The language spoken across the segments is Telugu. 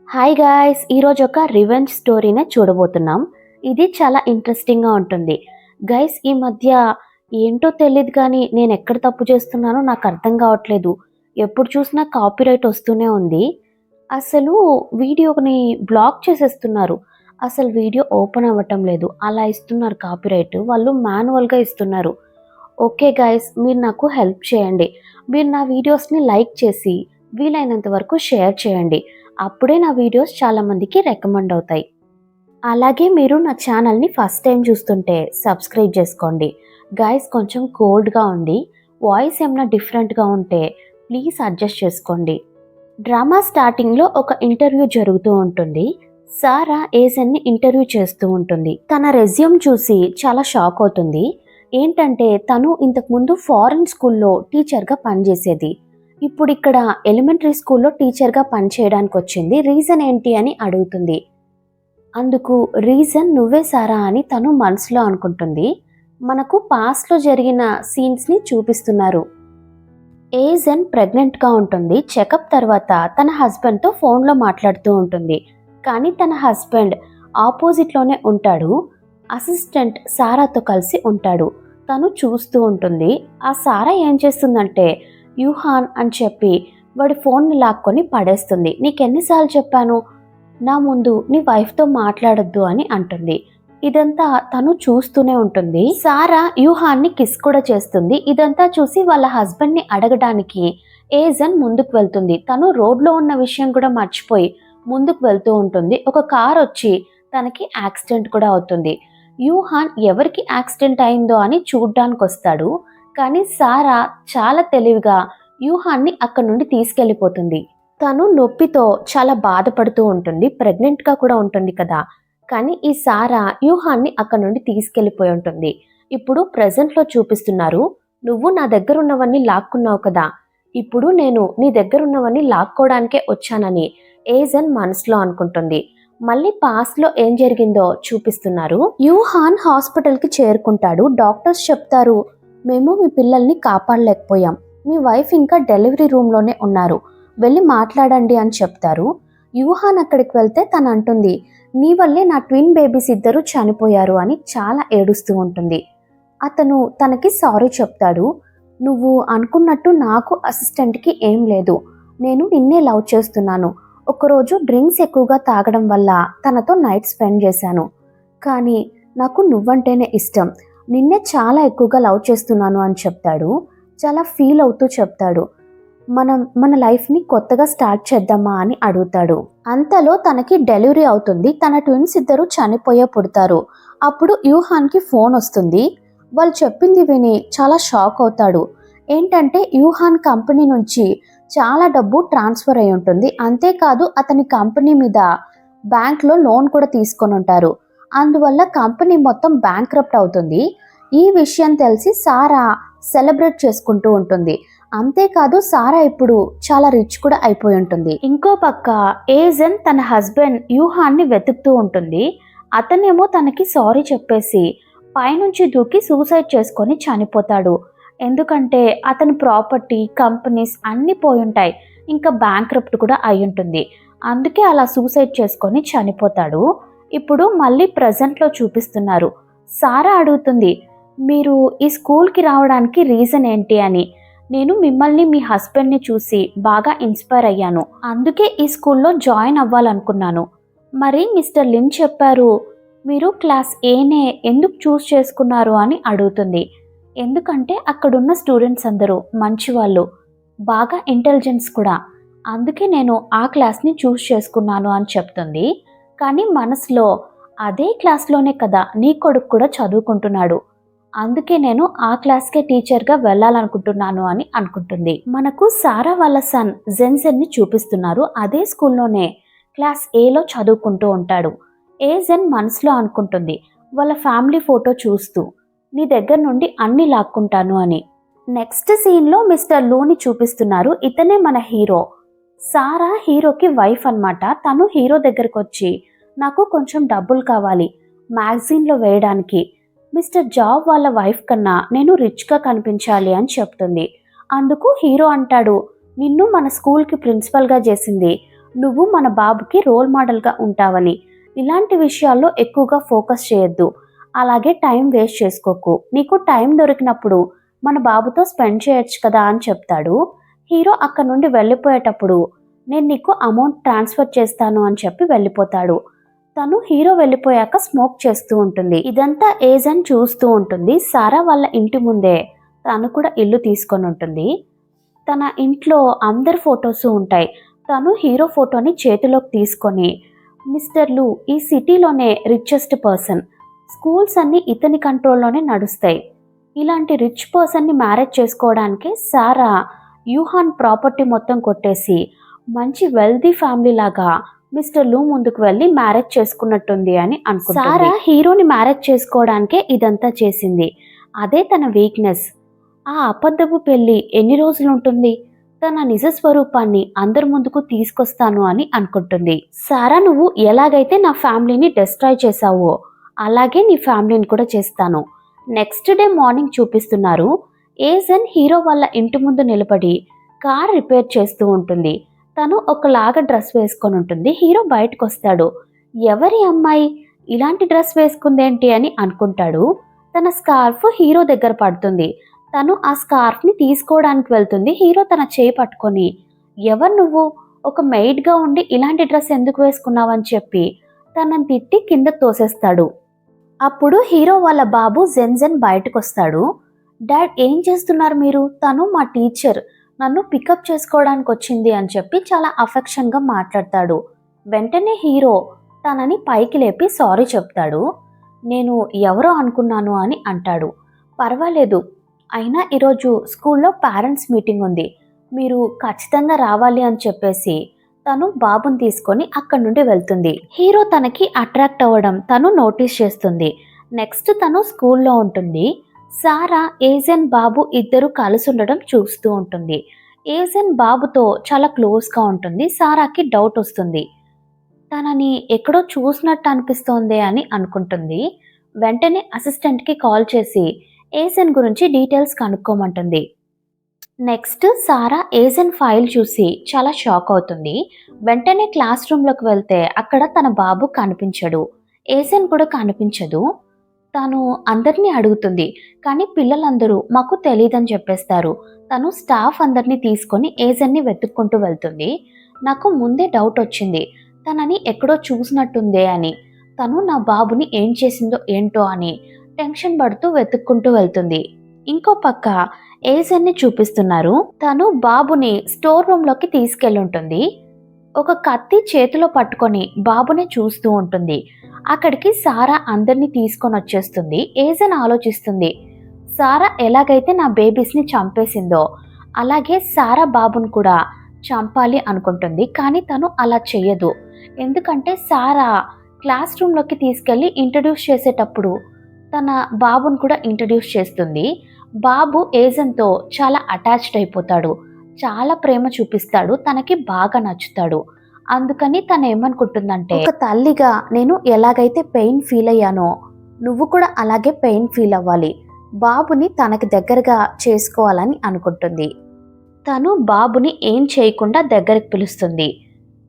హాయ్ గాయ్స్, ఈరోజు ఒక రివెంజ్ స్టోరీనే చూడబోతున్నాం. ఇది చాలా ఇంట్రెస్టింగ్గా ఉంటుంది. గైస్, ఈ మధ్య ఏంటో తెలియదు కానీ నేను ఎక్కడ తప్పు చేస్తున్నానో నాకు అర్థం కావట్లేదు. ఎప్పుడు చూసినా కాపీరైట్ వస్తూనే ఉంది. అసలు వీడియోని బ్లాక్ చేసేస్తున్నారు. అసలు వీడియో ఓపెన్ అవ్వటం లేదు. అలా ఇస్తున్నారు కాపీరైట్. వాళ్ళు మాన్యువల్గా ఇస్తున్నారు. ఓకే గైస్, మీరు నాకు హెల్ప్ చేయండి. మీరు నా వీడియోస్ని లైక్ చేసి వీలైనంత వరకు షేర్ చేయండి. అప్పుడే నా వీడియోస్ చాలామందికి రికమెండ్ అవుతాయి. అలాగే మీరు నా ఛానల్ని ఫస్ట్ టైం చూస్తుంటే సబ్స్క్రైబ్ చేసుకోండి. గైస్, కొంచెం కోల్డ్గా ఉంది. వాయిస్ ఏమైనా డిఫరెంట్గా ఉంటే ప్లీజ్ అడ్జస్ట్ చేసుకోండి. డ్రామా స్టార్టింగ్లో ఒక ఇంటర్వ్యూ జరుగుతూ ఉంటుంది. సారా ఏజెన్ని ఇంటర్వ్యూ చేస్తూ ఉంటుంది. తన రెజ్యూమ్ చూసి చాలా షాక్ అవుతుంది. ఏంటంటే తను ఇంతకుముందు ఫారెన్ స్కూల్లో టీచర్గా పనిచేసేది. ఇప్పుడు ఇక్కడ ఎలిమెంటరీ స్కూల్లో టీచర్గా పనిచేయడానికి వచ్చింది. రీజన్ ఏంటి అని అడుగుతుంది. అందుకు రీజన్ నువ్వే సారా అని తను మనసులో అనుకుంటుంది. మనకు పాస్ట్లో జరిగిన సీన్స్ని చూపిస్తున్నారు. ఏజెన్ ప్రెగ్నెంట్గా ఉంటుంది. చెకప్ తర్వాత తన హస్బెండ్తో ఫోన్లో మాట్లాడుతూ ఉంటుంది. కానీ తన హస్బెండ్ ఆపోజిట్లోనే ఉంటాడు. అసిస్టెంట్ సారాతో కలిసి ఉంటాడు. తను చూస్తూ ఉంటుంది. ఆ సారా ఏం చేస్తుందంటే యూహాన్ అని చెప్పి వాడి ఫోన్ని లాక్కొని పడేస్తుంది. నీకెన్నిసార్లు చెప్పాను, నా ముందు నీ వైఫ్తో మాట్లాడొద్దు అని అంటుంది. ఇదంతా తను చూస్తూనే ఉంటుంది. సారా యూహాన్ని కిస్ కూడా చేస్తుంది. ఇదంతా చూసి వాళ్ళ హస్బెండ్ని అడగడానికి ఏజెన్ ముందుకు వెళ్తుంది. తను రోడ్లో ఉన్న విషయం కూడా మర్చిపోయి ముందుకు వెళ్తూ ఉంటుంది. ఒక కార్ వచ్చి తనకి యాక్సిడెంట్ కూడా అవుతుంది. యూహాన్ ఎవరికి యాక్సిడెంట్ అయిందో అని చూడ్డానికి వస్తాడు. కానీ సారా చాలా తెలివిగా యూహాన్ని అక్కడి నుండి తీసుకెళ్ళిపోతుంది. తను నొప్పితో చాలా బాధపడుతూ ఉంటుంది. ప్రెగ్నెంట్గా కూడా ఉంటుంది కదా. కానీ ఈ సారా యూహాన్ని అక్కడి నుండి తీసుకెళ్ళిపోయి ఉంటుంది. ఇప్పుడు ప్రెజెంట్లో చూపిస్తున్నారు. నువ్వు నా దగ్గర ఉన్నవన్నీ లాక్కున్నావు కదా, ఇప్పుడు నేను నీ దగ్గర ఉన్నవన్నీ లాక్కోవడానికే వచ్చానని ఏజెన్ మనసులో అనుకుంటుంది. మళ్ళీ పాస్ట్లో ఏం జరిగిందో చూపిస్తున్నారు. యూహాన్ హాస్పిటల్కి చేరుకుంటాడు. డాక్టర్స్ చెప్తారు, మేము మీ పిల్లల్ని కాపాడలేకపోయాం. మీ వైఫ్ ఇంకా డెలివరీ రూమ్లోనే ఉన్నారు, వెళ్ళి మాట్లాడండి అని చెప్తారు. యూహాన్ అక్కడికి వెళ్తే తను అంటుంది, నీ వల్లే నా ట్విన్ బేబీస్ ఇద్దరు చనిపోయారు అని చాలా ఏడుస్తూ ఉంటుంది. అతను తనకి సారీ చెప్తాడు. నువ్వు అనుకున్నట్టు నాకు అసిస్టెంట్కి ఏం లేదు, నేను నిన్నే లవ్ చేస్తున్నాను. ఒకరోజు డ్రింక్స్ ఎక్కువగా తాగడం వల్ల తనతో నైట్ స్పెండ్ చేశాను. కానీ నాకు నువ్వంటేనే ఇష్టం, నిన్నే చాలా ఎక్కువగా లవ్ చేస్తున్నాను అని చెప్తాడు. చాలా ఫీల్ అవుతూ చెప్తాడు, మన లైఫ్ని కొత్తగా స్టార్ట్ చేద్దామా అని అడుగుతాడు. అంతలో తనకి డెలివరీ అవుతుంది. తన ట్విన్స్ ఇద్దరు చనిపోయే పుడతారు. అప్పుడు యూహాన్కి ఫోన్ వస్తుంది. వాళ్ళు చెప్పింది విని చాలా షాక్ అవుతాడు. ఏంటంటే యూహాన్ కంపెనీ నుంచి చాలా డబ్బు ట్రాన్స్ఫర్ అయి ఉంటుంది. అంతేకాదు అతని కంపెనీ మీద బ్యాంక్లో లోన్ కూడా తీసుకొని ఉంటారు. అందువల్ల కంపెనీ మొత్తం బ్యాంక్రప్ట్ అవుతుంది. ఈ విషయం తెలిసి సారా సెలబ్రేట్ చేసుకుంటూ ఉంటుంది. అంతేకాదు సారా ఇప్పుడు చాలా రిచ్ కూడా అయిపోయి ఉంటుంది. ఇంకో పక్క ఏజెన్ తన హస్బెండ్ యూహాన్ని వెతుకుతూ ఉంటుంది. అతనేమో తనకి సారీ చెప్పేసి పైనుంచి దూకి సూసైడ్ చేసుకొని చనిపోతాడు. ఎందుకంటే అతని ప్రాపర్టీ, కంపెనీస్ అన్నీ పోయి ఉంటాయి. ఇంకా బ్యాంక్రప్ట్ కూడా అయి ఉంటుంది. అందుకే అలా సూసైడ్ చేసుకొని చనిపోతాడు. ఇప్పుడు మళ్ళీ ప్రజెంట్లో చూపిస్తున్నారు. సారా అడుగుతుంది, మీరు ఈ స్కూల్కి రావడానికి రీజన్ ఏంటి అని. నేను మిమ్మల్ని మీ హస్బెండ్ని చూసి బాగా ఇన్స్పైర్ అయ్యాను, అందుకే ఈ స్కూల్లో జాయిన్ అవ్వాలనుకున్నాను. మరి మిస్టర్ లిన్ చెప్పారు, మీరు క్లాస్ ఏనే ఎందుకు చూస్ చేసుకున్నారు అని అడుగుతుంది. ఎందుకంటే అక్కడున్న స్టూడెంట్స్ అందరూ మంచివాళ్ళు, బాగా ఇంటెలిజెన్స్ కూడా, అందుకే నేను ఆ క్లాస్ని చూస్ చేసుకున్నాను అని చెప్తుంది. కానీ మనసులో అదే క్లాస్లోనే కదా నీ కొడుకు కూడా చదువుకుంటున్నాడు, అందుకే నేను ఆ క్లాస్కే టీచర్గా వెళ్ళాలనుకుంటున్నాను అని అనుకుంటుంది. మనకు సారా వాళ్ళ సన్ జెన్సెన్ని చూపిస్తున్నారు. అదే స్కూల్లోనే క్లాస్ ఏలో చదువుకుంటూ ఉంటాడు. ఏజెన్ మనసులో అనుకుంటుంది వాళ్ళ ఫ్యామిలీ ఫోటో చూస్తూ, నీ దగ్గర నుండి అన్ని లాక్కుంటాను అని. నెక్స్ట్ సీన్లో మిస్టర్ లూని చూపిస్తున్నారు. ఇతనే మన హీరో. సారా హీరోకి వైఫ్ అన్నమాట. తను హీరో దగ్గరకు వచ్చి, నాకు కొంచెం డబ్బులు కావాలి మ్యాగజైన్లో వేయడానికి. మిస్టర్ జాబ్ వాళ్ళ వైఫ్ కన్నా నేను రిచ్గా కనిపించాలి అని చెప్తుంది. అందుకు హీరో అంటాడు, నిన్ను మన స్కూల్కి ప్రిన్సిపల్గా చేసింది నువ్వు మన బాబుకి రోల్ మోడల్గా ఉంటావని. ఇలాంటి విషయాల్లో ఎక్కువగా ఫోకస్ చేయొద్దు. అలాగే టైం వేస్ట్ చేసుకోకు. నీకు టైం దొరికినప్పుడు మన బాబుతో స్పెండ్ చేయొచ్చు కదా అని చెప్తాడు. హీరో అక్కడ నుండి వెళ్ళిపోయేటప్పుడు నేను నీకు అమౌంట్ ట్రాన్స్ఫర్ చేస్తాను అని చెప్పి వెళ్ళిపోతాడు. తను హీరో వెళ్ళిపోయాక స్మోక్ చేస్తూ ఉంటుంది. ఇదంతా ఏజెంట్ చూస్తూ ఉంటుంది. సారా వాళ్ళ ఇంటి ముందే తను కూడా ఇల్లు తీసుకొని ఉంటుంది. తన ఇంట్లో అందరి ఫొటోస్ ఉంటాయి. తను హీరో ఫోటోని చేతిలోకి తీసుకొని, మిస్టర్ లూ ఈ సిటీలోనే రిచెస్ట్ పర్సన్, స్కూల్స్ అన్నీ ఇతని కంట్రోల్లోనే నడుస్తాయి. ఇలాంటి రిచ్ పర్సన్ని మ్యారేజ్ చేసుకోవడానికి సారా యూహాన్ ప్రాపర్టీ మొత్తం కొట్టేసి మంచి వెల్దీ ఫ్యామిలీ లాగా మిస్టర్ లూ ముందుకు వెళ్ళి మ్యారేజ్ చేసుకున్నట్టుంది అని అనుకుంటుంది. సారా హీరోని మ్యారేజ్ చేసుకోవడానికే ఇదంతా చేసింది. అదే తన వీక్నెస్. ఆ అబద్ధపు పెళ్లి ఎన్ని రోజులు ఉంటుంది? తన నిజ స్వరూపాన్ని అందరి ముందుకు తీసుకొస్తాను అని అనుకుంటుంది. సారా, నువ్వు ఎలాగైతే నా ఫ్యామిలీని డిస్ట్రాయ్ చేశావో అలాగే నీ ఫ్యామిలీని కూడా చేస్తాను. నెక్స్ట్ డే మార్నింగ్ చూపిస్తున్నారు. ఏజెన్ హీరో వాళ్ళ ఇంటి ముందు నిలబడి కార్ రిపేర్ చేస్తూ ఉంటుంది. తను ఒకలాగా డ్రెస్ వేసుకొని ఉంటుంది. హీరో బయటకు వస్తాడు. ఎవరి అమ్మాయి ఇలాంటి డ్రెస్ వేసుకుందేంటి అని అనుకుంటాడు. తన స్కార్ఫ్ హీరో దగ్గర పడుతుంది. తను ఆ స్కార్ఫ్ని తీసుకోవడానికి వెళ్తుంది. హీరో తన చేయి పట్టుకొని, ఎవరు నువ్వు, ఒక మెయిడ్గా ఉండి ఇలాంటి డ్రెస్ ఎందుకు వేసుకున్నావని చెప్పి తనని తిట్టి కింద తోసేస్తాడు. అప్పుడు హీరో వాళ్ళ బాబు జెన్ బయటకు వస్తాడు. డాడ్, ఏం చేస్తున్నారు మీరు? తను మా టీచర్, నన్ను పికప్ చేసుకోవడానికి వచ్చింది అని చెప్పి చాలా అఫెక్షన్గా మాట్లాడతాడు. వెంటనే హీరో తనని పైకి లేపి సారీ చెప్తాడు. నేను ఎవరో అనుకున్నాను అని అంటాడు. పర్వాలేదు, అయినా ఈరోజు స్కూల్లో పేరెంట్స్ మీటింగ్ ఉంది, మీరు ఖచ్చితంగా రావాలి అని చెప్పేసి తను బాబుని తీసుకొని అక్కడి నుండి వెళ్తుంది. హీరో తనకి అట్రాక్ట్ అవ్వడం తను నోటీస్ చేస్తుంది. నెక్స్ట్ తను స్కూల్లో ఉంటుంది. సారా, ఏజెన్ బాబు ఇద్దరు కలిసి ఉండడం చూస్తూ ఉంటుంది. ఏజెన్ బాబుతో చాలా క్లోజ్గా ఉంటుంది. సారాకి డౌట్ వస్తుంది. తనని ఎక్కడో చూసినట్టు అనిపిస్తోంది అని అనుకుంటుంది. వెంటనే అసిస్టెంట్కి కాల్ చేసి ఏజెన్ గురించి డీటెయిల్స్ కనుక్కోమంటుంది. నెక్స్ట్ సారా ఏజెన్ ఫైల్ చూసి చాలా షాక్ అవుతుంది. వెంటనే క్లాస్ రూమ్లోకి వెళ్తే అక్కడ తన బాబు కనిపించడు. ఏజెన్ కూడా కనిపించదు. తను అందరినీ అడుగుతుంది, కానీ పిల్లలందరూ మాకు తెలియదని చెప్పేస్తారు. తను స్టాఫ్ అందరినీ తీసుకొని ఏజెన్ని వెతుక్కుంటూ వెళ్తుంది. నాకు ముందే డౌట్ వచ్చింది, తనని ఎక్కడో చూసినట్టుందే అని. తను నా బాబుని ఏం చేసిందో ఏంటో అని టెన్షన్ పడుతూ వెతుక్కుంటూ వెళ్తుంది. ఇంకో పక్క ఏజెన్ని చూపిస్తున్నారు. తను బాబుని స్టోర్ రూమ్లోకి తీసుకెళ్ళుంటుంది. ఒక కత్తి చేతిలో పట్టుకొని బాబుని చూస్తూ ఉంటుంది. అక్కడికి సారా అందరినీ తీసుకొని వచ్చేస్తుంది. ఏజెన్ ఆలోచిస్తుంది, సారా ఎలాగైతే నా బేబీస్ని చంపేసిందో అలాగే సారా బాబుని కూడా చంపాలి అనుకుంటుంది. కానీ తను అలా చెయ్యదు. ఎందుకంటే సారా క్లాస్ రూమ్లోకి తీసుకెళ్ళి ఇంట్రడ్యూస్ చేసేటప్పుడు తన బాబుని కూడా ఇంట్రడ్యూస్ చేస్తుంది. బాబు ఏజెన్తో చాలా అటాచ్డ్ అయిపోతాడు. చాలా ప్రేమ చూపిస్తాడు. తనకి బాగా నచ్చుతాడు. అందుకని తను ఏమనుకుంటుందంటే, ఒక తల్లిగా నేను ఎలాగైతే పెయిన్ ఫీల్ అయ్యానో నువ్వు కూడా అలాగే పెయిన్ ఫీల్ అవ్వాలి, బాబుని తనకి దగ్గరగా చేసుకోవాలని అనుకుంటుంది. తను బాబుని ఏం చేయకుండా దగ్గరికి పిలుస్తుంది.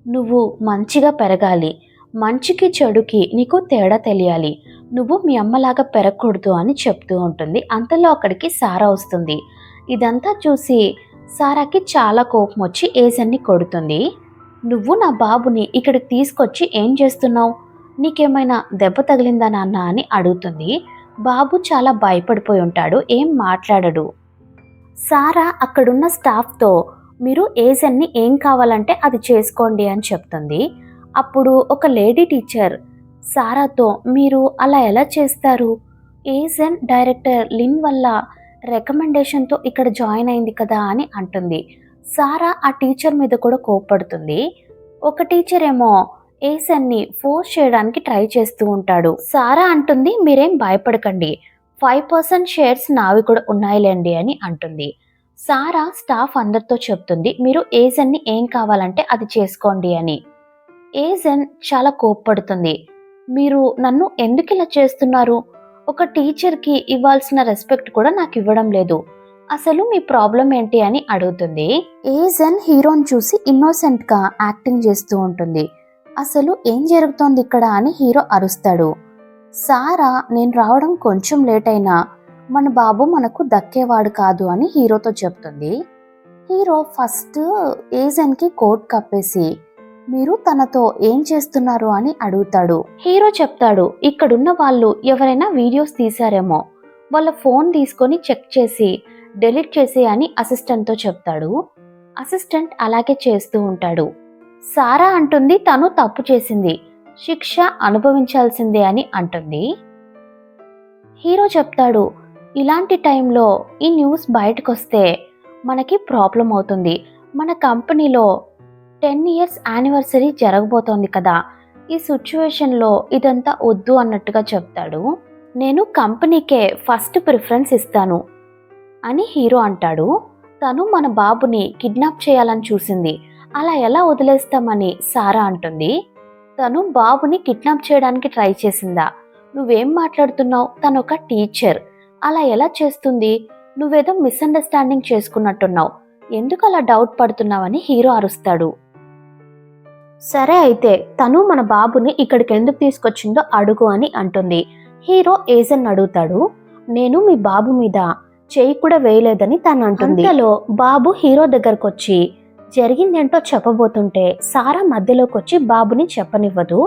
నువ్వు మంచిగా పెరగాలి, మంచికి చెడుకి నీకు తేడా తెలియాలి, నువ్వు మీ అమ్మలాగా పెరగకూడదు అని చెప్తూ ఉంటుంది. అంతలో అక్కడికి సారా వస్తుంది. ఇదంతా చూసి సారాకి చాలా కోపం వచ్చి ఏజెన్ని కొడుతుంది. నువ్వు నా బాబుని ఇక్కడికి తీసుకొచ్చి ఏం చేస్తున్నావు? నీకేమైనా దెబ్బ తగిలిందా నాన్న అని అడుగుతుంది. బాబు చాలా భయపడిపోయి ఉంటాడు. ఏం మాట్లాడడు. సారా అక్కడున్న స్టాఫ్తో మీరు ఏజెన్ని ఏం కావాలంటే అది చేసుకోండి అని చెప్తుంది. అప్పుడు ఒక లేడీ టీచర్ సారాతో, మీరు అలా ఎలా చేస్తారు? ఏజెన్ డైరెక్టర్ లిన్ వల్ల రికమెండేషన్తో ఇక్కడ జాయిన్ అయింది కదా అని అంటుంది. సారా ఆ టీచర్ మీద కూడా కోప్పడుతుంది. ఒక టీచర్ ఏమో ఏజెన్ని ఫోర్స్ చేయడానికి ట్రై చేస్తూ ఉంటాడు. సారా అంటుంది, మీరేం భయపడకండి, 5% షేర్స్ నావి కూడా ఉన్నాయిలేండి అని అంటుంది. సారా స్టాఫ్ అందరితో చెప్తుంది, మీరు ఏజెన్ని ఏం కావాలంటే అది చేసుకోండి అని. ఏజెన్ చాలా కోప్పడుతుంది. మీరు నన్ను ఎందుకు ఇలా చేస్తున్నారు? ఒక టీచర్కి ఇవ్వాల్సిన రెస్పెక్ట్ కూడా నాకు ఇవ్వడం లేదు. అసలు మీ ప్రాబ్లం ఏంటి అని అడుగుతుంది. ఏజన్ హీరోని చూసి ఇన్నోసెంట్ గా యాక్టింగ్ చేస్తూ ఉంటుంది. అసలు ఏం జరుగుతోంది ఇక్కడ అని హీరో అరుస్తాడు. సారా నేను రావడం కొంచెం లేట్ అయినా మన బాబు మనకు దక్కేవాడు కాదు అని హీరోతో చెప్తుంది. హీరో ఫస్ట్ ఏజన్ కి కోట్ కప్పేసి మీరు తనతో ఏం చేస్తున్నారు అని అడుగుతాడు. హీరో చెప్తాడు, ఇక్కడున్న వాళ్ళు ఎవరైనా వీడియోస్ తీశారేమో, వాళ్ళ ఫోన్ తీసుకొని చెక్ చేసి డెలీట్ చేసి అని అసిస్టెంట్తో చెప్తాడు. అసిస్టెంట్ అలాగే చేస్తూ ఉంటాడు. సారా అంటుంది తను తప్పు చేసింది, శిక్ష అనుభవించాల్సిందే అని అంటుంది. హీరో చెప్తాడు, ఇలాంటి టైంలో ఈ న్యూస్ బయటకు వస్తే మనకి ప్రాబ్లం అవుతుంది. మన కంపెనీలో 10 years యానివర్సరీ జరగబోతోంది కదా, ఈ సిచ్యువేషన్లో ఇదంతా వద్దు అన్నట్టుగా చెప్తాడు. నేను కంపెనీకే ఫస్ట్ ప్రిఫరెన్స్ ఇస్తాను అని హీరో అంటాడు. తను మన బాబుని కిడ్నాప్ చేయాలని చూసింది, అలా ఎలా వదిలేస్తామని సారా అంటుంది. తను బాబుని కిడ్నాప్ చేయడానికి ట్రై చేసిందా? నువ్వేం మాట్లాడుతున్నావు? తను ఒక టీచర్, అలా ఎలా చేస్తుంది? నువ్వేదో మిస్అండర్స్టాండింగ్ చేసుకున్నట్టున్నావు, ఎందుకు అలా డౌట్ పడుతున్నావని హీరో అరుస్తాడు. సరే అయితే తను మన బాబుని ఇక్కడికి ఎందుకు తీసుకొచ్చిందో అడుగు అని అంటుంది. హీరో ఏజన్ అడుగుతాడు. నేను మీ బాబు మీద చేయి కూడా వేయలేదని తను అంటుంది. అంతలో బాబు హీరో దగ్గరకు వచ్చి జరిగిందేంటో చెప్పబోతుంటే సారా మధ్యలోకి వచ్చి బాబుని చెప్పనివ్వదు.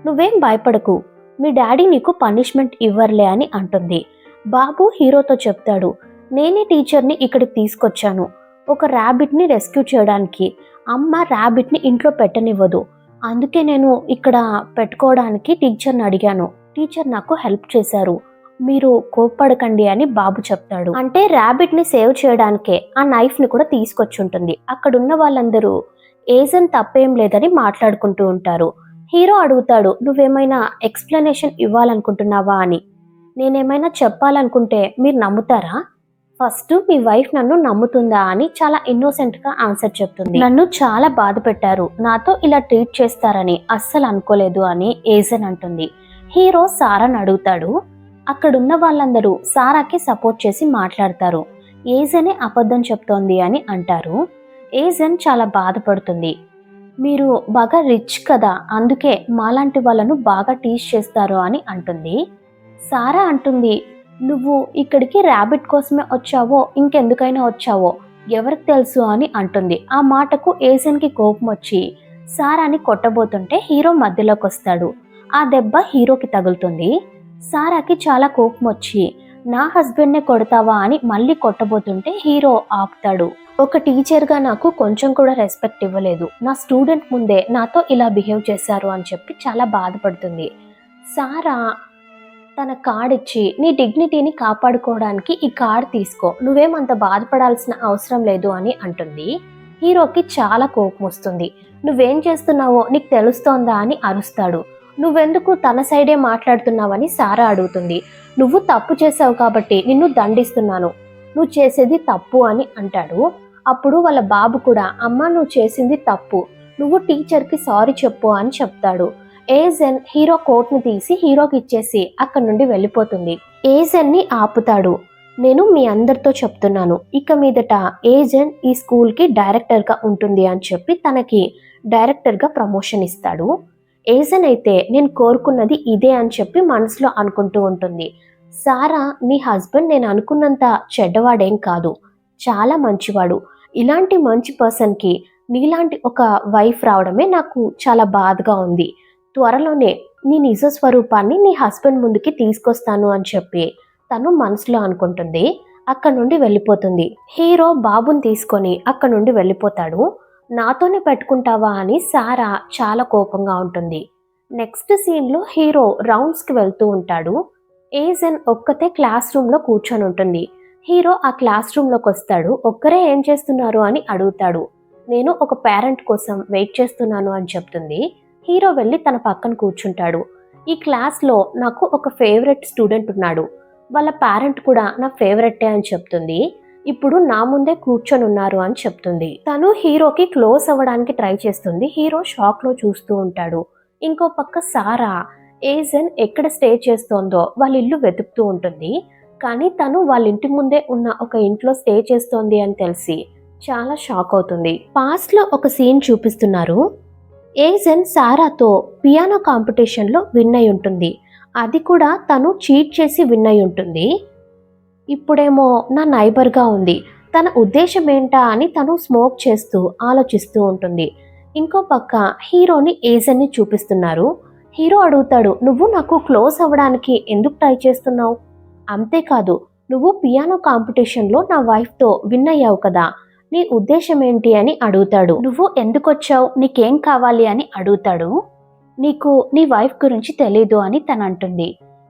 నువ్వేం భయపడకు, మీ డాడీ నీకు పనిష్మెంట్ ఇవ్వర్లే అని అంటుంది. బాబు హీరోతో చెప్తాడు, నేనే టీచర్ని ఇక్కడికి తీసుకొచ్చాను ఒక ర్యాబిట్ని రెస్క్యూ చేయడానికి. అమ్మ ర్యాబిట్ని ఇంట్లో పెట్టనివ్వదు, అందుకే నేను ఇక్కడ పెట్టుకోవడానికి టీచర్ని అడిగాను. టీచర్ నాకు హెల్ప్ చేశారు, మీరు కోప్పడకండి అని బాబు చెప్తాడు. అంటే ర్యాబిట్ని సేవ్ చేయడానికే ఆ నైఫ్ని కూడా తీసుకొచ్చుంటుంది. అక్కడున్న వాళ్ళందరూ ఏజన్ తప్పేం లేదని మాట్లాడుకుంటూ ఉంటారు. హీరో అడుగుతాడు, నువ్వేమైనా ఎక్స్ప్లెనేషన్ ఇవ్వాలనుకుంటున్నావా అని. నేనేమైనా చెప్పాలనుకుంటే మీరు నమ్ముతారా? ఫస్ట్ మీ వైఫ్ నన్ను నమ్ముతుందా అని చాలా ఇన్నోసెంట్గా ఆన్సర్ చెప్తుంది. నన్ను చాలా బాధ పెట్టారు, నాతో ఇలా ట్రీట్ చేస్తారని అస్సలు అనుకోలేదు అని ఏజన్ అంటుంది. హీరో సారాని అడుగుతాడు. అక్కడున్న వాళ్ళందరూ సారాకి సపోర్ట్ చేసి మాట్లాడతారు. ఏజనే అబద్ధం చెప్తోంది అని అంటారు. ఏజన్ చాలా బాధపడుతుంది. మీరు బాగా రిచ్ కదా, అందుకే మాలాంటి వాళ్ళను బాగా టీచ్ చేస్తారు అని అంటుంది. సారా అంటుంది, నువ్వు ఇక్కడికి ర్యాబిట్ కోసమే వచ్చావో ఇంకెందుకైనా వచ్చావో ఎవరికి తెలుసు అని అంటుంది. ఆ మాటకు ఏజన్కి కోపం వచ్చి సారాని కొట్టబోతుంటే హీరో మధ్యలోకి వస్తాడు. ఆ దెబ్బ హీరోకి తగులుతుంది. సారాకి చాలా కోపం వచ్చి నా హస్బెండ్నే కొడతావా అని మళ్ళీ కొట్టబోతుంటే హీరో ఆపుతాడు. ఒక టీచర్గా నాకు కొంచెం కూడా రెస్పెక్ట్ ఇవ్వలేదు, నా స్టూడెంట్ ముందే నాతో ఇలా బిహేవ్ చేశారు అని చెప్పి చాలా బాధపడుతుంది. సారా తన కార్డ్ ఇచ్చి నీ డిగ్నిటీని కాపాడుకోవడానికి ఈ కార్డ్ తీసుకో, నువ్వేమంత బాధపడాల్సిన అవసరం లేదు అని అంటుంది. హీరోకి చాలా కోపం వస్తుంది. నువ్వేం చేస్తున్నావో నీకు తెలుస్తోందా అని అరుస్తాడు. నువ్వెందుకు తన సైడే మాట్లాడుతున్నావని సారా అడుగుతుంది. నువ్వు తప్పు చేసావు కాబట్టి నిన్ను దండిస్తున్నాను, నువ్వు చేసేది తప్పు అని అంటాడు. అప్పుడు వాళ్ళ బాబు కూడా అమ్మ నువ్వు చేసింది తప్పు, నువ్వు టీచర్కి సారీ చెప్పు అని చెప్తాడు. ఏజన్ హీరో కోట్ని తీసి హీరోకి ఇచ్చేసి అక్కడి నుండి వెళ్ళిపోతుంది. ఏజన్ని ఆపుతాడు. నేను మీ అందరితో చెప్తున్నాను, ఇక మీదట ఏజన్ ఈ స్కూల్కి డైరెక్టర్గా ఉంటుంది అని చెప్పి తనకి డైరెక్టర్గా ప్రమోషన్ ఇస్తాడు. ఏజన్ అయితే నేను కోరుకున్నది ఇదే అని చెప్పి మనసులో అనుకుంటూ ఉంటుంది. సారా నీ హస్బెండ్ నేను అనుకున్నంత చెడ్డవాడేం కాదు, చాలా మంచివాడు. ఇలాంటి మంచి పర్సన్కి నీలాంటి ఒక వైఫ్ రావడమే నాకు చాలా బాధగా ఉంది. త్వరలోనే నీ నిజ స్వరూపాన్ని నీ హస్బెండ్ ముందుకి తీసుకొస్తాను అని చెప్పి తను మనసులో అనుకుంటుంది. అక్కడ నుండి వెళ్ళిపోతుంది. హీరో బాబుని తీసుకొని అక్కడ నుండి వెళ్ళిపోతాడు. నాతోనే పెట్టుకుంటావా అని సారా చాలా కోపంగా ఉంటుంది. నెక్స్ట్ సీన్లో హీరో రౌండ్స్కి వెళ్తూ ఉంటాడు. ఏజన్ ఒక్కతే క్లాస్ రూమ్లో కూర్చొని ఉంటుంది. హీరో ఆ క్లాస్ రూమ్లోకి వస్తాడు. ఒక్కరే ఏం చేస్తున్నారు అని అడుగుతాడు. నేను ఒక పేరెంట్ కోసం వెయిట్ చేస్తున్నాను అని చెప్తుంది. హీరో వెళ్ళి తన పక్కన కూర్చుంటాడు. ఈ క్లాస్లో నాకు ఒక ఫేవరెట్ స్టూడెంట్ ఉన్నాడు, వాళ్ళ పేరెంట్ కూడా నా ఫేవరెటే అని చెప్తుంది. ఇప్పుడు నా ముందే కూర్చొని ఉన్నారు అని చెప్తుంది. తను హీరోకి క్లోజ్ అవ్వడానికి ట్రై చేస్తుంది. హీరో షాక్లో చూస్తూ ఉంటాడు. ఇంకో పక్క సారా ఏజన్ ఎక్కడ స్టే చేస్తోందో వాళ్ళ ఇల్లు వెతుకుతూ ఉంటుంది. కానీ తను వాళ్ళ ఇంటి ముందే ఉన్న ఒక ఇంట్లో స్టే చేస్తోంది అని తెలిసి చాలా షాక్ అవుతుంది. పాస్ట్ లో ఒక సీన్ చూపిస్తున్నారు. ఏజెన్ సారాతో పియానో కాంపిటీషన్లో విన్ అయి ఉంటుంది. అది కూడా తను చీట్ చేసి విన్ అయి ఉంటుంది. ఇప్పుడేమో నా నైబర్గా ఉంది, తన ఉద్దేశం ఏంటా అని తను స్మోక్ చేస్తూ ఆలోచిస్తూ ఉంటుంది. ఇంకో పక్క హీరోని ఏజెన్ని చూపిస్తున్నారు. హీరో అడుగుతాడు, నువ్వు నాకు క్లోజ్ అవ్వడానికి ఎందుకు ట్రై చేస్తున్నావు? అంతేకాదు, నువ్వు పియానో కాంపిటీషన్లో నా వైఫ్తో విన్ అయ్యావు కదా, నీ ఉద్దేశం ఏంటి అని అడుగుతాడు. నువ్వు ఎందుకు వచ్చావు, నీకేం కావాలి అని అడుగుతాడు. నీకు నీ వైఫ్ గురించి తెలీదు అని తను అంటుంది.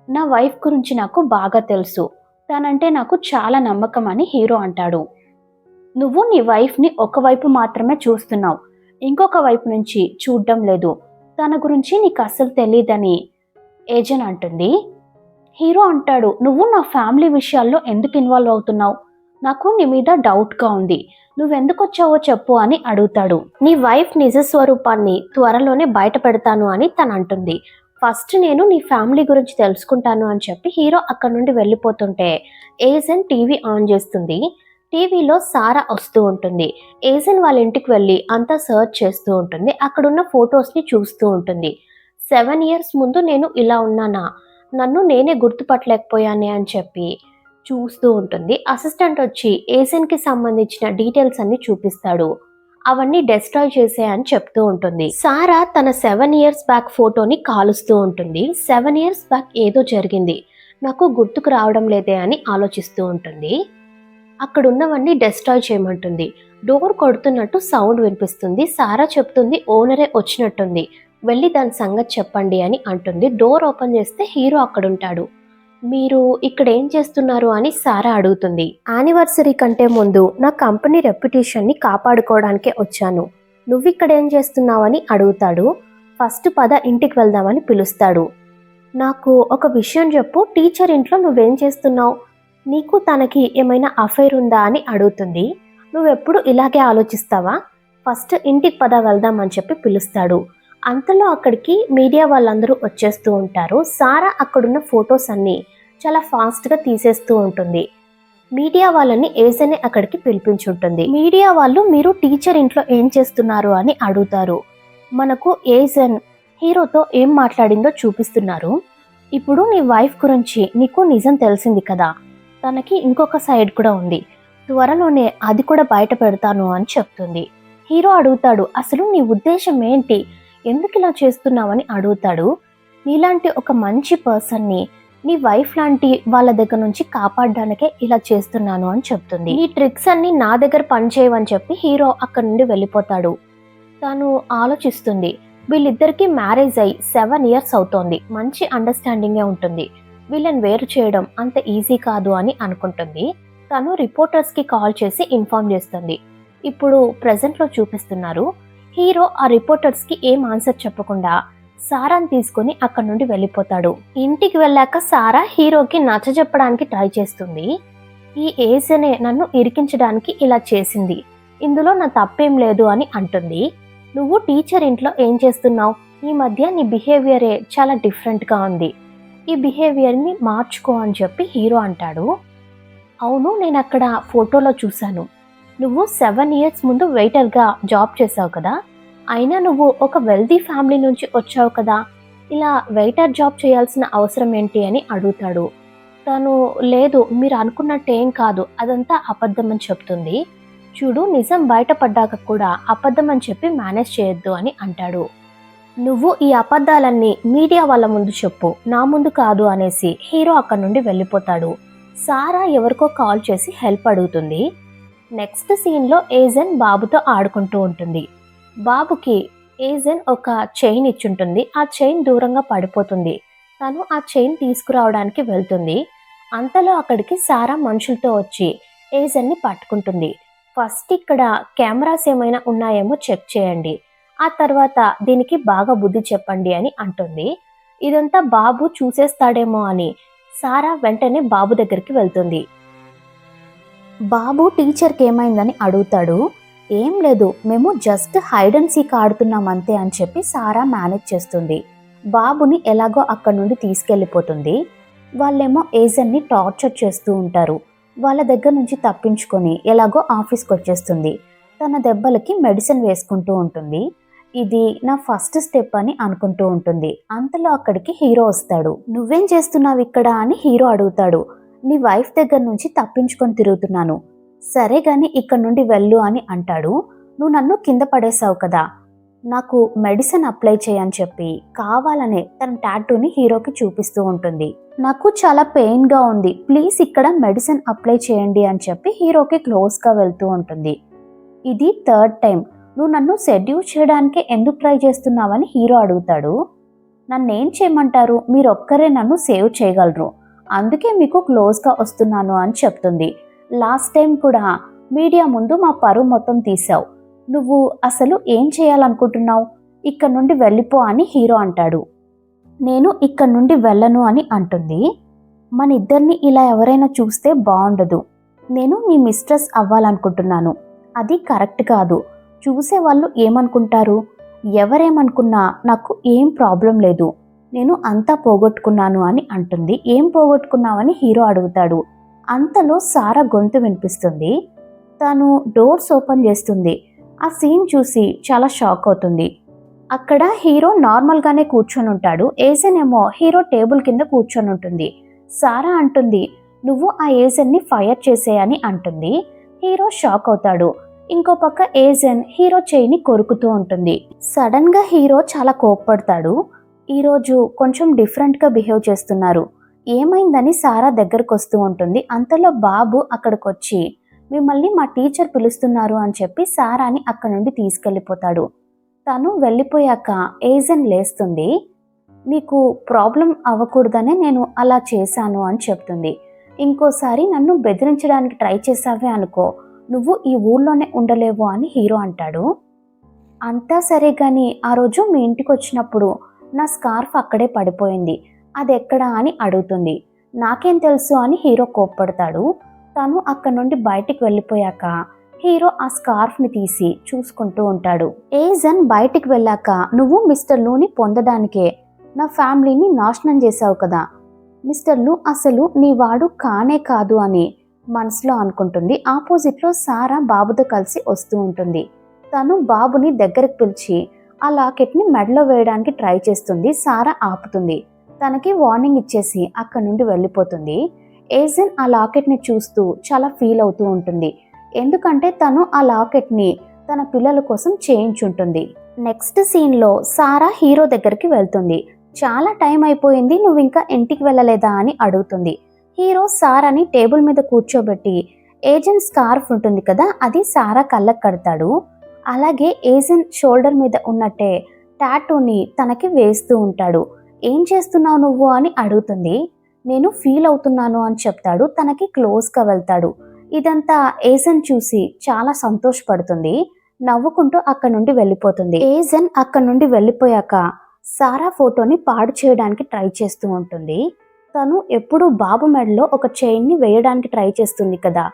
నా వైఫ్ గురించి నాకు బాగా తెలుసు, తనంటే నాకు చాలా నమ్మకం అని హీరో అంటాడు. నువ్వు నీ వైఫ్ని ఒకవైపు మాత్రమే చూస్తున్నావు, ఇంకొక వైపు నుంచి చూడడం లేదు, తన గురించి నీకు అస్సలు తెలియదని ఏజెన్ అంటుంది. హీరో అంటాడు, నువ్వు నా ఫ్యామిలీ విషయాల్లో ఎందుకు ఇన్వాల్వ్ అవుతున్నావు? నాకు నీ మీద డౌట్గా ఉంది, నువ్వెందుకు వచ్చావో చెప్పు అని అడుగుతాడు. నీ వైఫ్ నిజ స్వరూపాన్ని త్వరలోనే బయట పెడతాను అని తను అంటుంది. ఫస్ట్ నేను నీ ఫ్యామిలీ గురించి తెలుసుకుంటాను అని చెప్పి హీరో అక్కడి నుండి వెళ్ళిపోతుంటే ఏజెన్ టీవీ ఆన్ చేస్తుంది. టీవీలో సారా వస్తూ ఉంటుంది. ఏజెన్ వాళ్ళ ఇంటికి వెళ్ళి అంతా సర్చ్ చేస్తూ ఉంటుంది. అక్కడున్న ఫొటోస్ని చూస్తూ ఉంటుంది. 7 years ముందు నేను ఇలా ఉన్నానా, నన్ను నేనే గుర్తుపట్టలేకపోయానే అని చెప్పి చూస్తూ ఉంటుంది. అసిస్టెంట్ వచ్చి ఏజెన్కి సంబంధించిన డీటెయిల్స్ అన్ని చూపిస్తాడు. అవన్నీ డెస్ట్రాయ్ చేసే అని చెప్తూ ఉంటుంది. సారా తన 7 years బ్యాక్ ఫోటోని కాలుస్తూ ఉంటుంది. 7 years బ్యాక్ ఏదో జరిగింది, నాకు గుర్తుకు రావడం లేదే అని ఆలోచిస్తూ ఉంటుంది. అక్కడున్నవన్నీ డెస్ట్రాయ్ చేయమంటుంది. డోర్ కొడుతున్నట్టు సౌండ్ వినిపిస్తుంది. సారా చెప్తుంది, ఓనరే వచ్చినట్టుంది, వెళ్ళి దాని సంగతి చెప్పండి అని అంటుంది. డోర్ ఓపెన్ చేస్తే హీరో అక్కడుంటాడు. మీరు ఇక్కడ ఏం చేస్తున్నారు అని సారా అడుగుతుంది. యానివర్సరీ కంటే ముందు నా కంపెనీ రెప్యుటేషన్ని కాపాడుకోవడానికే వచ్చాను, నువ్వు ఇక్కడ ఏం చేస్తున్నావు అని అడుగుతాడు. ఫస్ట్ పద ఇంటికి వెళ్దామని పిలుస్తాడు. నాకు ఒక విషయం చెప్పు, టీచర్ ఇంట్లో నువ్వేం చేస్తున్నావు, నీకు తనకి ఏమైనా అఫైర్ ఉందా అని అడుగుతుంది. నువ్వెప్పుడు ఇలాగే ఆలోచిస్తావా, ఫస్ట్ ఇంటికి పద వెళ్దామని చెప్పి పిలుస్తాడు. అంతలో అక్కడికి మీడియా వాళ్ళందరూ వచ్చేస్తూ ఉంటారు. సారా అక్కడున్న ఫొటోస్ అన్నీ చాలా ఫాస్ట్గా తీసేస్తూ ఉంటుంది. మీడియా వాళ్ళని ఏజెనే అక్కడికి పిలిపించుంటుంది. మీడియా వాళ్ళు మీరు టీచర్ ఇంట్లో ఏం చేస్తున్నారు అని అడుగుతారు. మనకు ఏజెన్ హీరోతో ఏం మాట్లాడిందో చూపిస్తున్నారు. ఇప్పుడు నీ వైఫ్ గురించి నీకు నిజం తెలిసింది కదా, తనకి ఇంకొక సైడ్ కూడా ఉంది, త్వరలోనే అది కూడా బయట పెడతాను అని చెప్తుంది. హీరో అడుగుతాడు, అసలు నీ ఉద్దేశం ఏంటి, ఎందుకు ఇలా చేస్తున్నావని అడుగుతాడు. నీలాంటి ఒక మంచి పర్సన్ని నీ వైఫ్ లాంటి వాళ్ళ దగ్గర నుంచి కాపాడడానికే ఇలా చేస్తున్నాను అని చెప్తుంది. ఈ ట్రిక్స్ అన్ని నా దగ్గర పనిచేయవని చెప్పి హీరో అక్కడి నుండి వెళ్ళిపోతాడు. తను ఆలోచిస్తుంది, వీళ్ళిద్దరికీ మ్యారేజ్ అయ్యి 7 years అవుతోంది, మంచి అండర్స్టాండింగే ఉంటుంది, వీళ్ళని వేరు చేయడం అంత ఈజీ కాదు అని అనుకుంటుంది. తను రిపోర్టర్స్కి కాల్ చేసి ఇన్ఫార్మ్ చేస్తుంది. ఇప్పుడు ప్రెజెంట్లో చూపిస్తున్నారు. హీరో ఆ రిపోర్టర్స్కి ఏం ఆన్సర్ చెప్పకుండా సారాని తీసుకుని అక్కడి నుండి వెళ్ళిపోతాడు. ఇంటికి వెళ్ళాక సారా హీరోకి నచ్చజెప్పడానికి ట్రై చేస్తుంది. ఈ ఏజెనే నన్ను ఇరికించడానికి ఇలా చేసింది, ఇందులో నా తప్పేం లేదు అని అంటుంది. నువ్వు టీచర్ ఇంట్లో ఏం చేస్తున్నావు, ఈ మధ్య నీ బిహేవియరే చాలా డిఫరెంట్గా ఉంది, ఈ బిహేవియర్ని మార్చుకో అని చెప్పి హీరో అంటాడు. అవును, నేను అక్కడ ఫోటోలో చూశాను, నువ్వు 7 years ముందు వెయిటర్గా జాబ్ చేసావు కదా, అయినా నువ్వు ఒక వెల్దీ ఫ్యామిలీ నుంచి వచ్చావు కదా, ఇలా వెయిటర్ జాబ్ చేయాల్సిన అవసరం ఏంటి అని అడుగుతాడు. తను లేదు, మీరు అనుకున్నట్టేం కాదు, అదంతా అబద్ధం అని చెప్తుంది. చూడు, నిజం బయటపడ్డాక కూడా అబద్ధం అని చెప్పి మేనేజ్ చేయొద్దు అని అంటాడు. నువ్వు ఈ అబద్ధాలన్నీ మీడియా వాళ్ళ ముందు చెప్పు, నా ముందు కాదు అనేసి హీరో అక్కడి నుండి వెళ్ళిపోతాడు. సారా ఎవరికో కాల్ చేసి హెల్ప్ అడుగుతుంది. నెక్స్ట్ సీన్లో ఏజెన్ బాబుతో ఆడుకుంటూ ఉంటుంది. బాబుకి ఏజెన్ ఒక చైన్ ఇచ్చుంటుంది. ఆ చైన్ దూరంగా పడిపోతుంది. తను ఆ చైన్ తీసుకురావడానికి వెళ్తుంది. అంతలో అక్కడికి సారా మనుషులతో వచ్చి ఏజెన్ని పట్టుకుంటుంది. ఫస్ట్ ఇక్కడ కెమెరాస్ ఏమైనా ఉన్నాయేమో చెక్ చేయండి, ఆ తర్వాత దీనికి బాగా బుద్ధి చెప్పండి అని అంటుంది. ఇదంతా బాబు చూసేస్తాడేమో అని సారా వెంటనే బాబు దగ్గరికి వెళ్తుంది. బాబు టీచర్కి ఏమైందని అడుగుతాడు. ఏం లేదు, మేము జస్ట్ హైడ్ అండ్ సీక్ ఆడుతున్నాం అంతే అని చెప్పి సారా మేనేజ్ చేస్తుంది. బాబుని ఎలాగో అక్కడి నుండి తీసుకెళ్ళిపోతుంది. వాళ్ళేమో ఏజెన్ని టార్చర్ చేస్తూ ఉంటారు. వాళ్ళ దగ్గర నుంచి తప్పించుకొని ఎలాగో ఆఫీస్కి వచ్చేస్తుంది. తన దెబ్బలకి మెడిసిన్ వేసుకుంటూ ఉంటుంది. ఇది నా ఫస్ట్ స్టెప్ అని అనుకుంటూ ఉంటుంది. అంతలో అక్కడికి హీరో వస్తాడు. నువ్వేం చేస్తున్నావు ఇక్కడ అని హీరో అడుగుతాడు. నీ వైఫ్ దగ్గర నుంచి తప్పించుకొని తిరుగుతున్నాను. సరే గాని ఇక్కడ నుండి వెళ్ళు అని అంటాడు. నువ్వు నన్ను కింద పడేశావు కదా, నాకు మెడిసిన్ అప్లై చేయని చెప్పి కావాలనే తన టాటూని హీరోకి చూపిస్తూ ఉంటుంది. నాకు చాలా పెయిన్గా ఉంది, ప్లీజ్ ఇక్కడ మెడిసిన్ అప్లై చేయండి అని చెప్పి హీరోకి క్లోజ్గా వెళ్తూ ఉంటుంది. ఇది థర్డ్ టైం. నువ్వు నన్ను సెడ్యూస్ చేయడానికి ఎందుకు ట్రై చేస్తున్నావని హీరో అడుగుతాడు. నన్నేం చేయమంటారు, మీరొక్కరే నన్ను సేవ్ చేయగలరు, అందుకే మీకు క్లోజ్గా వస్తున్నాను అని చెప్తుంది. లాస్ట్ టైం కూడా మీడియా ముందు మా పరువు మొత్తం తీసావు, నువ్వు అసలు ఏం చేయాలనుకుంటున్నావు, ఇక్కడ నుండి వెళ్ళిపో అని హీరో అంటాడు. నేను ఇక్కడ నుండి వెళ్ళను అని అంటుంది. మన ఇద్దరిని ఇలా ఎవరైనా చూస్తే బాగుండదు, నేను నీ మిస్ట్రెస్ అవ్వాలనుకుంటున్నాను, అది కరెక్ట్ కాదు, చూసేవాళ్ళు ఏమనుకుంటారు, ఎవరేమనుకున్నా నాకు ఏం ప్రాబ్లం లేదు, నేను అంతా పోగొట్టుకున్నాను అని అంటుంది. ఏం పోగొట్టుకున్నావని హీరో అడుగుతాడు. అంతలో సారా గొంతు వినిపిస్తుంది. తను డోర్స్ ఓపెన్ చేస్తుంది. ఆ సీన్ చూసి చాలా షాక్ అవుతుంది. అక్కడ హీరో నార్మల్గానే కూర్చొని ఉంటాడు. ఏజెన్ ఏమో హీరో టేబుల్ కింద కూర్చొని ఉంటుంది. సారా అంటుంది, నువ్వు ఆ ఏజెన్ని ఫైర్ చేసేయని అంటుంది. హీరో షాక్ అవుతాడు. ఇంకో పక్క ఏజెన్ హీరో చేయిని కొరుకుతూ ఉంటుంది. సడన్ గా హీరో చాలా కోప్పడతాడు. ఈరోజు కొంచెం డిఫరెంట్గా బిహేవ్ చేస్తున్నారు, ఏమైందని సారా దగ్గరకు వస్తూ ఉంటుంది. అంతలో బాబు అక్కడికి వచ్చి మిమ్మల్ని మా టీచర్ పిలుస్తున్నారు అని చెప్పి సారాని అక్కడ నుండి తీసుకెళ్ళిపోతాడు. తను వెళ్ళిపోయాక ఏజెన్ లేస్తుంది. నీకు ప్రాబ్లం అవ్వకూడదనే నేను అలా చేశాను అని చెప్తుంది. ఇంకోసారి నన్ను బెదిరించడానికి ట్రై చేసావే అనుకో, నువ్వు ఈ ఊళ్ళోనే ఉండలేవు అని హీరో అంటాడు. అంతా సరే కానీ ఆ రోజు మీ ఇంటికి వచ్చినప్పుడు నా స్కార్ఫ్ అక్కడే పడిపోయింది, అది ఎక్కడా అని అడుగుతుంది. నాకేం తెలుసు అని హీరో కోప్పడతాడు. తను అక్కడ నుండి బయటికి వెళ్ళిపోయాక హీరో ఆ స్కార్ఫ్ని తీసి చూసుకుంటూ ఉంటాడు. ఏజన్ బయటికి వెళ్ళాక, నువ్వు మిస్టర్ లూని పొందడానికే నా ఫ్యామిలీని నాశనం చేశావు కదా, మిస్టర్ లూ అసలు నీ వాడు కానే కాదు అని మనసులో అనుకుంటుంది. ఆపోజిట్లో సారా బాబుతో కలిసి వస్తూ ఉంటుంది. తను బాబుని దగ్గరకు పిలిచి ఆ లాకెట్ని మెడలో వేయడానికి ట్రై చేస్తుంది. సారా ఆపుతుంది. తనకి వార్నింగ్ ఇచ్చేసి అక్కడి నుండి వెళ్ళిపోతుంది. ఏజెన్ ఆ లాకెట్ని చూస్తూ చాలా ఫీల్ అవుతూ ఉంటుంది. ఎందుకంటే తను ఆ లాకెట్ని తన పిల్లల కోసం చేయించుంటుంది. నెక్స్ట్ సీన్లో సారా హీరో దగ్గరికి వెళ్తుంది. చాలా టైం అయిపోయింది, నువ్వు ఇంకా ఇంటికి వెళ్ళలేదా అని అడుగుతుంది. హీరో సారాని టేబుల్ మీద కూర్చోబెట్టి ఏజెన్ స్కార్ఫ్ ఉంటుంది కదా, అది సారా కళ్ళకు కడతాడు. అలాగే ఏజెన్ షోల్డర్ మీద ఉన్నట్టే టాటూని తనకి వేస్తూ ఉంటాడు. ఏం చేస్తున్నావు నువ్వు అని అడుగుతుంది. నేను ఫీల్ అవుతున్నాను అని చెప్తాడు. తనకి క్లోజ్గా వెళ్తాడు. ఇదంతా ఏజెన్ చూసి చాలా సంతోషపడుతుంది. నవ్వుకుంటూ అక్కడి నుండి వెళ్ళిపోతుంది. ఏజెన్ అక్కడి నుండి వెళ్ళిపోయాక సారా ఫోటోని పాడు చేయడానికి ట్రై చేస్తూ ఉంటుంది. తను ఎప్పుడూ బాబు మెడలో ఒక చైన్ని వేయడానికి ట్రై చేస్తుంది కదా,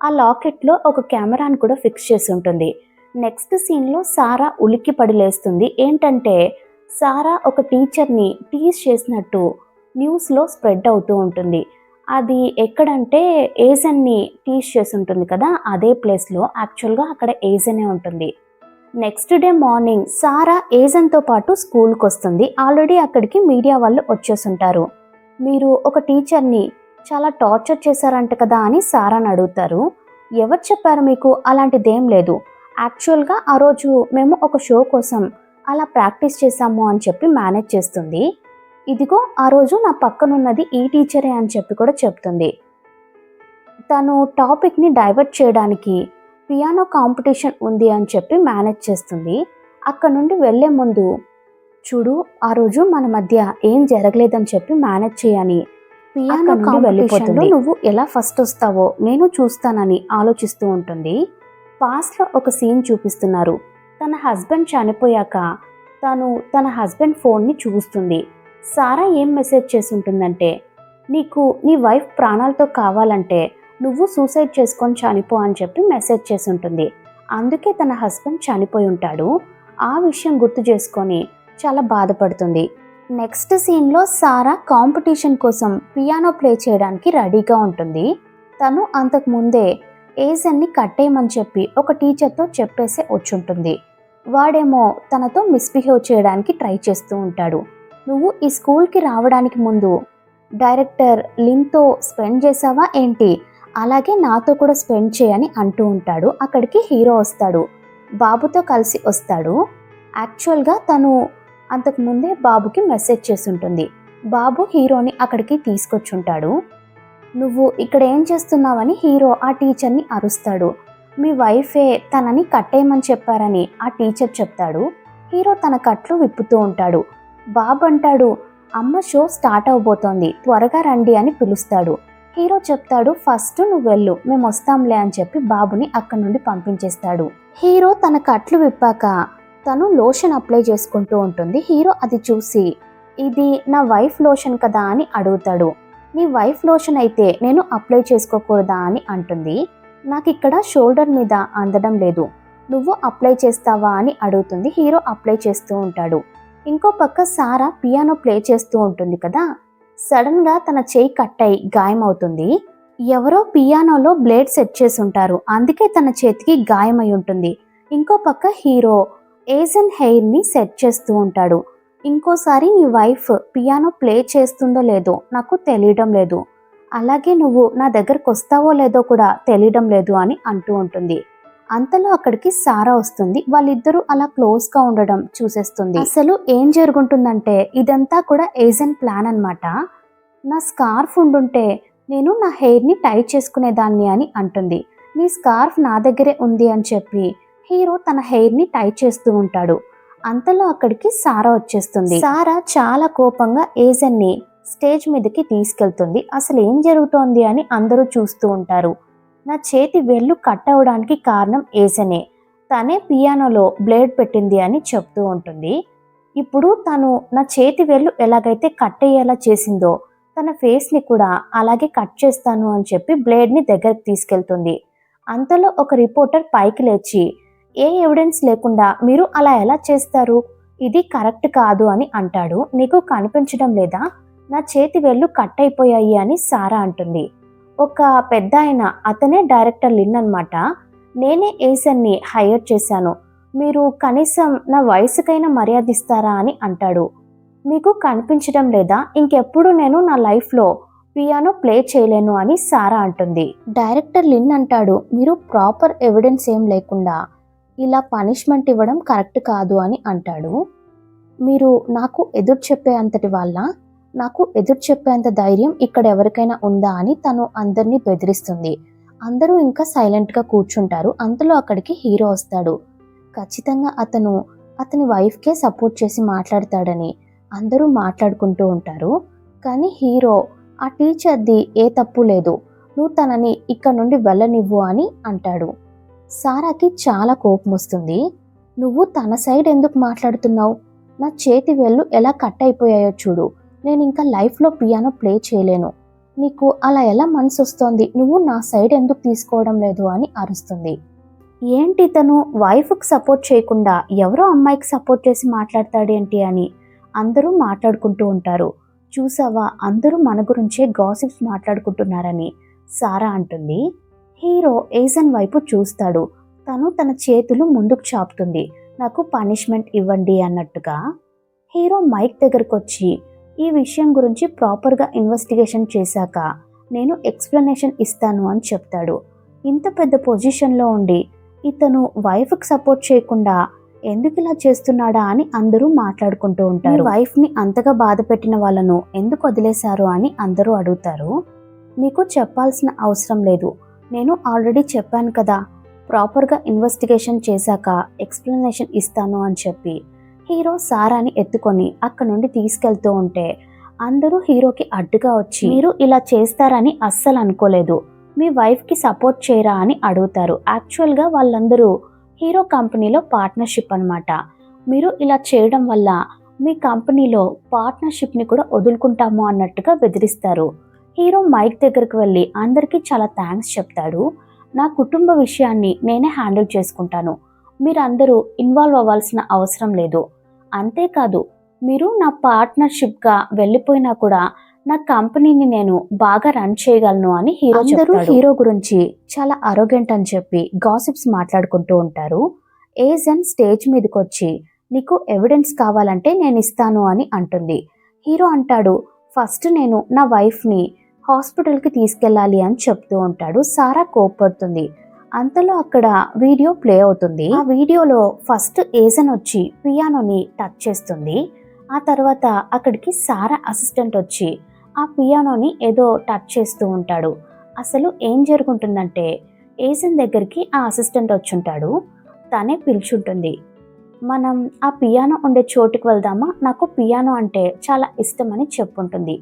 ఆ లాకెట్లో ఒక కెమెరాను కూడా ఫిక్స్ చేసి ఉంటుంది. నెక్స్ట్ సీన్లో సారా ఉలిక్కి పడి లేస్తుంది. ఏంటంటే సారా ఒక టీచర్ని టీజ్ చేసినట్టు న్యూస్లో స్ప్రెడ్ అవుతూ ఉంటుంది. అది ఎక్కడంటే ఏజెన్ని టీజ్ చేసి ఉంటుంది కదా, అదే ప్లేస్లో. యాక్చువల్గా అక్కడ ఏజెనే ఉంటుంది. నెక్స్ట్ డే మార్నింగ్ సారా ఏజెన్తో పాటు స్కూల్కి వస్తుంది. ఆల్రెడీ అక్కడికి మీడియా వాళ్ళు వచ్చేస్తుంటారు. మీరు ఒక టీచర్ని చాలా టార్చర్ చేశారంట కదా అని సారాని అడుగుతారు. ఎవరు చెప్పారు మీకు, అలాంటిదేం లేదు, యాక్చువల్గా ఆ రోజు మేము ఒక షో కోసం అలా ప్రాక్టీస్ చేశాము అని చెప్పి మేనేజ్ చేస్తుంది. ఇదిగో ఆ రోజు నా పక్కనున్నది ఈ టీచరే అని చెప్పి కూడా చెప్తుంది. తను టాపిక్ని డైవర్ట్ చేయడానికి పియానో కాంపిటీషన్ ఉంది అని చెప్పి మేనేజ్ చేస్తుంది. అక్కడ నుండి వెళ్ళే ముందు, చూడు ఆ రోజు మన మధ్య ఏం జరగలేదని చెప్పి మేనేజ్ చేయని పియానో కాంపిటీషన్లో నువ్వు ఎలా ఫస్ట్ వస్తావో నేను చూస్తానని ఆలోచిస్తూ ఉంటుంది. పాస్ట్లో ఒక సీన్ చూపిస్తున్నారు. తన హస్బెండ్ చనిపోయాక తను తన హస్బెండ్ ఫోన్ని చూస్తుంది. సారా ఏం మెసేజ్ చేసి ఉంటుందంటే, నీకు నీ వైఫ్ ప్రాణాలతో కావాలంటే నువ్వు సూసైడ్ చేసుకొని చనిపో అని చెప్పి మెసేజ్ చేసి ఉంటుంది. అందుకే తన హస్బెండ్ చనిపోయి ఉంటాడు. ఆ విషయం గుర్తు చేసుకొని చాలా బాధపడుతుంది. నెక్స్ట్ సీన్లో సారా కాంపిటీషన్ కోసం పియానో ప్లే చేయడానికి రెడీగా ఉంటుంది. తను అంతకు ముందే ఏజన్ని కట్టేయమని చెప్పి ఒక టీచర్తో చెప్పేసే వచ్చుంటుంది. వాడేమో తనతో మిస్బిహేవ్ చేయడానికి ట్రై చేస్తూ ఉంటాడు. నువ్వు ఈ స్కూల్కి రావడానికి ముందు డైరెక్టర్ లిన్తో స్పెండ్ చేసావా ఏంటి, అలాగే నాతో కూడా స్పెండ్ చేయని అంటూ ఉంటాడు. అక్కడికి హీరో వస్తాడు, బాబుతో కలిసి వస్తాడు. యాక్చువల్గా తను అంతకుముందే బాబుకి మెసేజ్ చేసి ఉంటుంది. బాబు హీరోని అక్కడికి తీసుకొచ్చుంటాడు. నువ్వు ఇక్కడ ఏం చేస్తున్నావని హీరో ఆ టీచర్ని అరుస్తాడు. మీ వైఫే తనని కట్టేయమని చెప్పారని ఆ టీచర్ చెప్తాడు. హీరో తన కట్లు విప్పుతూ ఉంటాడు. బాబు అంటాడు, అమ్మ షో స్టార్ట్ అవబోతోంది, త్వరగా రండి అని పిలుస్తాడు. హీరో చెప్తాడు, ఫస్ట్ నువ్వు వెళ్ళు, మేము వస్తాంలే అని చెప్పి బాబుని అక్కడి నుండి పంపించేస్తాడు. హీరో తన కట్లు విప్పాక తను లోషన్ అప్లై చేసుకుంటూ ఉంటుంది. హీరో అది చూసి, ఇది నా వైఫ్ లోషన్ కదా అని అడుగుతాడు. నీ వైఫ్ లోషన్ అయితే నేను అప్లై చేసుకోకూడదా అని అంటుంది. నాకు ఇక్కడ షోల్డర్ మీద అందడం లేదు, నువ్వు అప్లై చేస్తావా అని అడుగుతుంది. హీరో అప్లై చేస్తూ ఉంటాడు. ఇంకో పక్క సారా పియానో ప్లే చేస్తూ ఉంటుంది కదా, సడన్గా తన చేయి కట్ అయి గాయం అవుతుంది. ఎవరో పియానోలో బ్లేడ్ సెట్ చేసి ఉంటారు, అందుకే తన చేతికి గాయమై ఉంటుంది. ఇంకో పక్క హీరో ఏజన్ హెయిర్ని సెట్ చేస్తూ ఉంటాడు. ఇంకోసారి నీ వైఫ్ పియానో ప్లే చేస్తుందో లేదో నాకు తెలియడం లేదు, అలాగే నువ్వు నా దగ్గరకు వస్తావో లేదో కూడా తెలియడం లేదు అని అంటూ ఉంటుంది. అంతలో అక్కడికి సారా వస్తుంది. వాళ్ళిద్దరూ అలా క్లోజ్గా ఉండడం చూసేస్తుంది. అసలు ఏం జరుగుతుందంటే ఇదంతా కూడా ఏజెంట్ ప్లాన్ అన్నమాట. నా స్కార్ఫ్ ఉండుంటే నేను నా హెయిర్ని టై చేసుకునేదాన్ని అని అంటుంది. నీ స్కార్ఫ్ నా దగ్గరే ఉంది అని చెప్పి హీరో తన హెయిర్ని టై చేస్తూ ఉంటాడు. అంతలో అక్కడికి సారా వచ్చేస్తుంది. సారా చాలా కోపంగా ఏజెన్ని స్టేజ్ మీదకి తీసుకెళ్తుంది. అసలు ఏం జరుగుతోంది అని అందరూ చూస్తూ ఉంటారు. నా చేతి వేళ్ళు కట్ అవడానికి కారణం ఏజనే, తనే పియానోలో బ్లేడ్ పెట్టింది అని చెప్తూ ఉంటుంది. ఇప్పుడు తను నా చేతి వేళ్ళు ఎలాగైతే కట్ అయ్యేలా చేసిందో తన ఫేస్ని కూడా అలాగే కట్ చేస్తాను అని చెప్పి బ్లేడ్ని దగ్గరికి తీసుకెళ్తుంది. అంతలో ఒక రిపోర్టర్ పైకి లేచి, ఏ ఎవిడెన్స్ లేకుండా మీరు అలా ఎలా చేస్తారు, ఇది కరెక్ట్ కాదు అని అంటాడు. నీకు కనిపించడం లేదా, నా చేతి వేళ్ళు కట్ అయిపోయాయి అని సారా అంటుంది. ఒక పెద్ద ఆయన, అతనే డైరెక్టర్ లిన్ అన్నమాట, నేనే ఏజన్ని హైర్ చేశాను, మీరు కనీసం నా వయసుకైనా మర్యాద ఇస్తారా అని అంటాడు. మీకు కనిపించడం లేదా, ఇంకెప్పుడు నేను నా లైఫ్లో పియానో ప్లే చేయలేను అని సారా అంటుంది. డైరెక్టర్ లిన్ అంటాడు, మీరు ప్రాపర్ ఎవిడెన్స్ ఏం లేకుండా ఇలా పనిష్మెంట్ ఇవ్వడం కరెక్ట్ కాదు అని అంటాడు. మీరు నాకు ఎదురు చెప్పే అంతటి వాళ్ళ, నాకు ఎదురు చెప్పేంత ధైర్యం ఇక్కడ ఎవరికైనా ఉందా అని తను అందరినీ బెదిరిస్తుంది. అందరూ ఇంకా సైలెంట్గా కూర్చుంటారు. అంతలో అక్కడికి హీరో వస్తాడు. ఖచ్చితంగా అతను అతని వైఫ్కే సపోర్ట్ చేసి మాట్లాడతాడని అందరూ మాట్లాడుకుంటూ ఉంటారు. కానీ హీరో, ఆ టీచర్ది ఏ తప్పు లేదు, నువ్వు తనని ఇక్కడ నుండి వెళ్ళనివ్వు అని అంటాడు. సారాకి చాలా కోపం వస్తుంది. నువ్వు తన సైడ్ ఎందుకు మాట్లాడుతున్నావు, నా చేతి వేళ్ళు ఎలా కట్ అయిపోయాయో చూడు, నేను ఇంకా లైఫ్లో పియానో ప్లే చేయలేను, నీకు అలా ఎలా మనసు వస్తోంది, నువ్వు నా సైడ్ ఎందుకు తీసుకోవడం లేదు అని అరుస్తుంది. ఏంటి తను వైఫ్కి సపోర్ట్ చేయకుండా ఎవరో అమ్మాయికి సపోర్ట్ చేసి మాట్లాడతాడేంటి అని అందరూ మాట్లాడుకుంటూ ఉంటారు. చూసావా, అందరూ మన గురించే గాసిప్స్ మాట్లాడుకుంటున్నారని సారా అంటుంది. హీరో ఏజన్ వైపు చూస్తాడు. తను తన చేతులు ముందుకు చాపుతుంది, నాకు పనిష్మెంట్ ఇవ్వండి అన్నట్టుగా. హీరో మైక్ దగ్గరకు వచ్చి, ఈ విషయం గురించి ప్రాపర్గా ఇన్వెస్టిగేషన్ చేశాక నేను ఎక్స్ప్లెనేషన్ ఇస్తాను అని చెప్తాడు. ఇంత పెద్ద పొజిషన్లో ఉండి ఇతను వైఫ్కి సపోర్ట్ చేయకుండా ఎందుకు ఇలా చేస్తున్నాడా అని అందరూ మాట్లాడుకుంటూ ఉంటారు. వైఫ్ని అంతగా బాధ పెట్టిన వాళ్ళను ఎందుకు వదిలేశారు అని అందరూ అడుగుతారు. మీకు చెప్పాల్సిన అవసరం లేదు, నేను ఆల్రెడీ చెప్పాను కదా, ప్రాపర్గా ఇన్వెస్టిగేషన్ చేశాక ఎక్స్ప్లెనేషన్ ఇస్తాను అని చెప్పి హీరో సారాని ఎత్తుకొని అక్కడ నుండి తీసుకెళ్తూ ఉంటే అందరూ హీరోకి అడ్డుగా వచ్చి, మీరు ఇలా చేస్తారని అస్సలు అనుకోలేదు, మీ వైఫ్కి సపోర్ట్ చేయరా అని అడుగుతారు. యాక్చువల్గా వాళ్ళందరూ హీరో కంపెనీలో పార్ట్నర్షిప్ అనమాట. మీరు ఇలా చేయడం వల్ల మీ కంపెనీలో పార్ట్నర్షిప్ని కూడా వదులుకుంటాము అన్నట్టుగా బెదిరిస్తారు. హీరో మైక్ దగ్గరికి వెళ్ళి అందరికీ చాలా థ్యాంక్స్ చెప్తాడు. నా కుటుంబ విషయాన్ని నేనే హ్యాండిల్ చేసుకుంటాను, మీరందరూ ఇన్వాల్వ్ అవ్వాల్సిన అవసరం లేదు. అంతేకాదు, మీరు నా పార్ట్నర్షిప్గా వెళ్ళిపోయినా కూడా నా కంపెనీని నేను బాగా రన్ చేయగలను అని హీరో చెప్తాడు. హీరో గురించి చాలా అరోగెంట్ అని చెప్పి గాసిప్స్ మాట్లాడుకుంటూ ఉంటారు. ఏజెన్ స్టేజ్ మీదకి వచ్చి నీకు ఎవిడెన్స్ కావాలంటే నేను ఇస్తాను అని అంటుంది. హీరో అంటాడు, ఫస్ట్ నేను నా వైఫ్ని హాస్పిటల్కి తీసుకెళ్ళాలి అని చెప్తూ ఉంటాడు. సారా కోప్పడుతుంది. అంతలో అక్కడ వీడియో ప్లే అవుతుంది. ఆ వీడియోలో ఫస్ట్ ఏజెన్ వచ్చి పియానోని టచ్ చేస్తుంది. ఆ తర్వాత అక్కడికి సారా అసిస్టెంట్ వచ్చి ఆ పియానోని ఏదో టచ్ చేస్తూ ఉంటాడు. అసలు ఏం జరుగుతుందంటే ఏజెన్ దగ్గరికి ఆ అసిస్టెంట్ వచ్చుంటాడు. తనే పిలుచుంటుంది, మనం ఆ పియానో ఉండే చోటుకి వెళ్దామా, నాకు పియానో అంటే చాలా ఇష్టం అని చెప్పుంటుంది.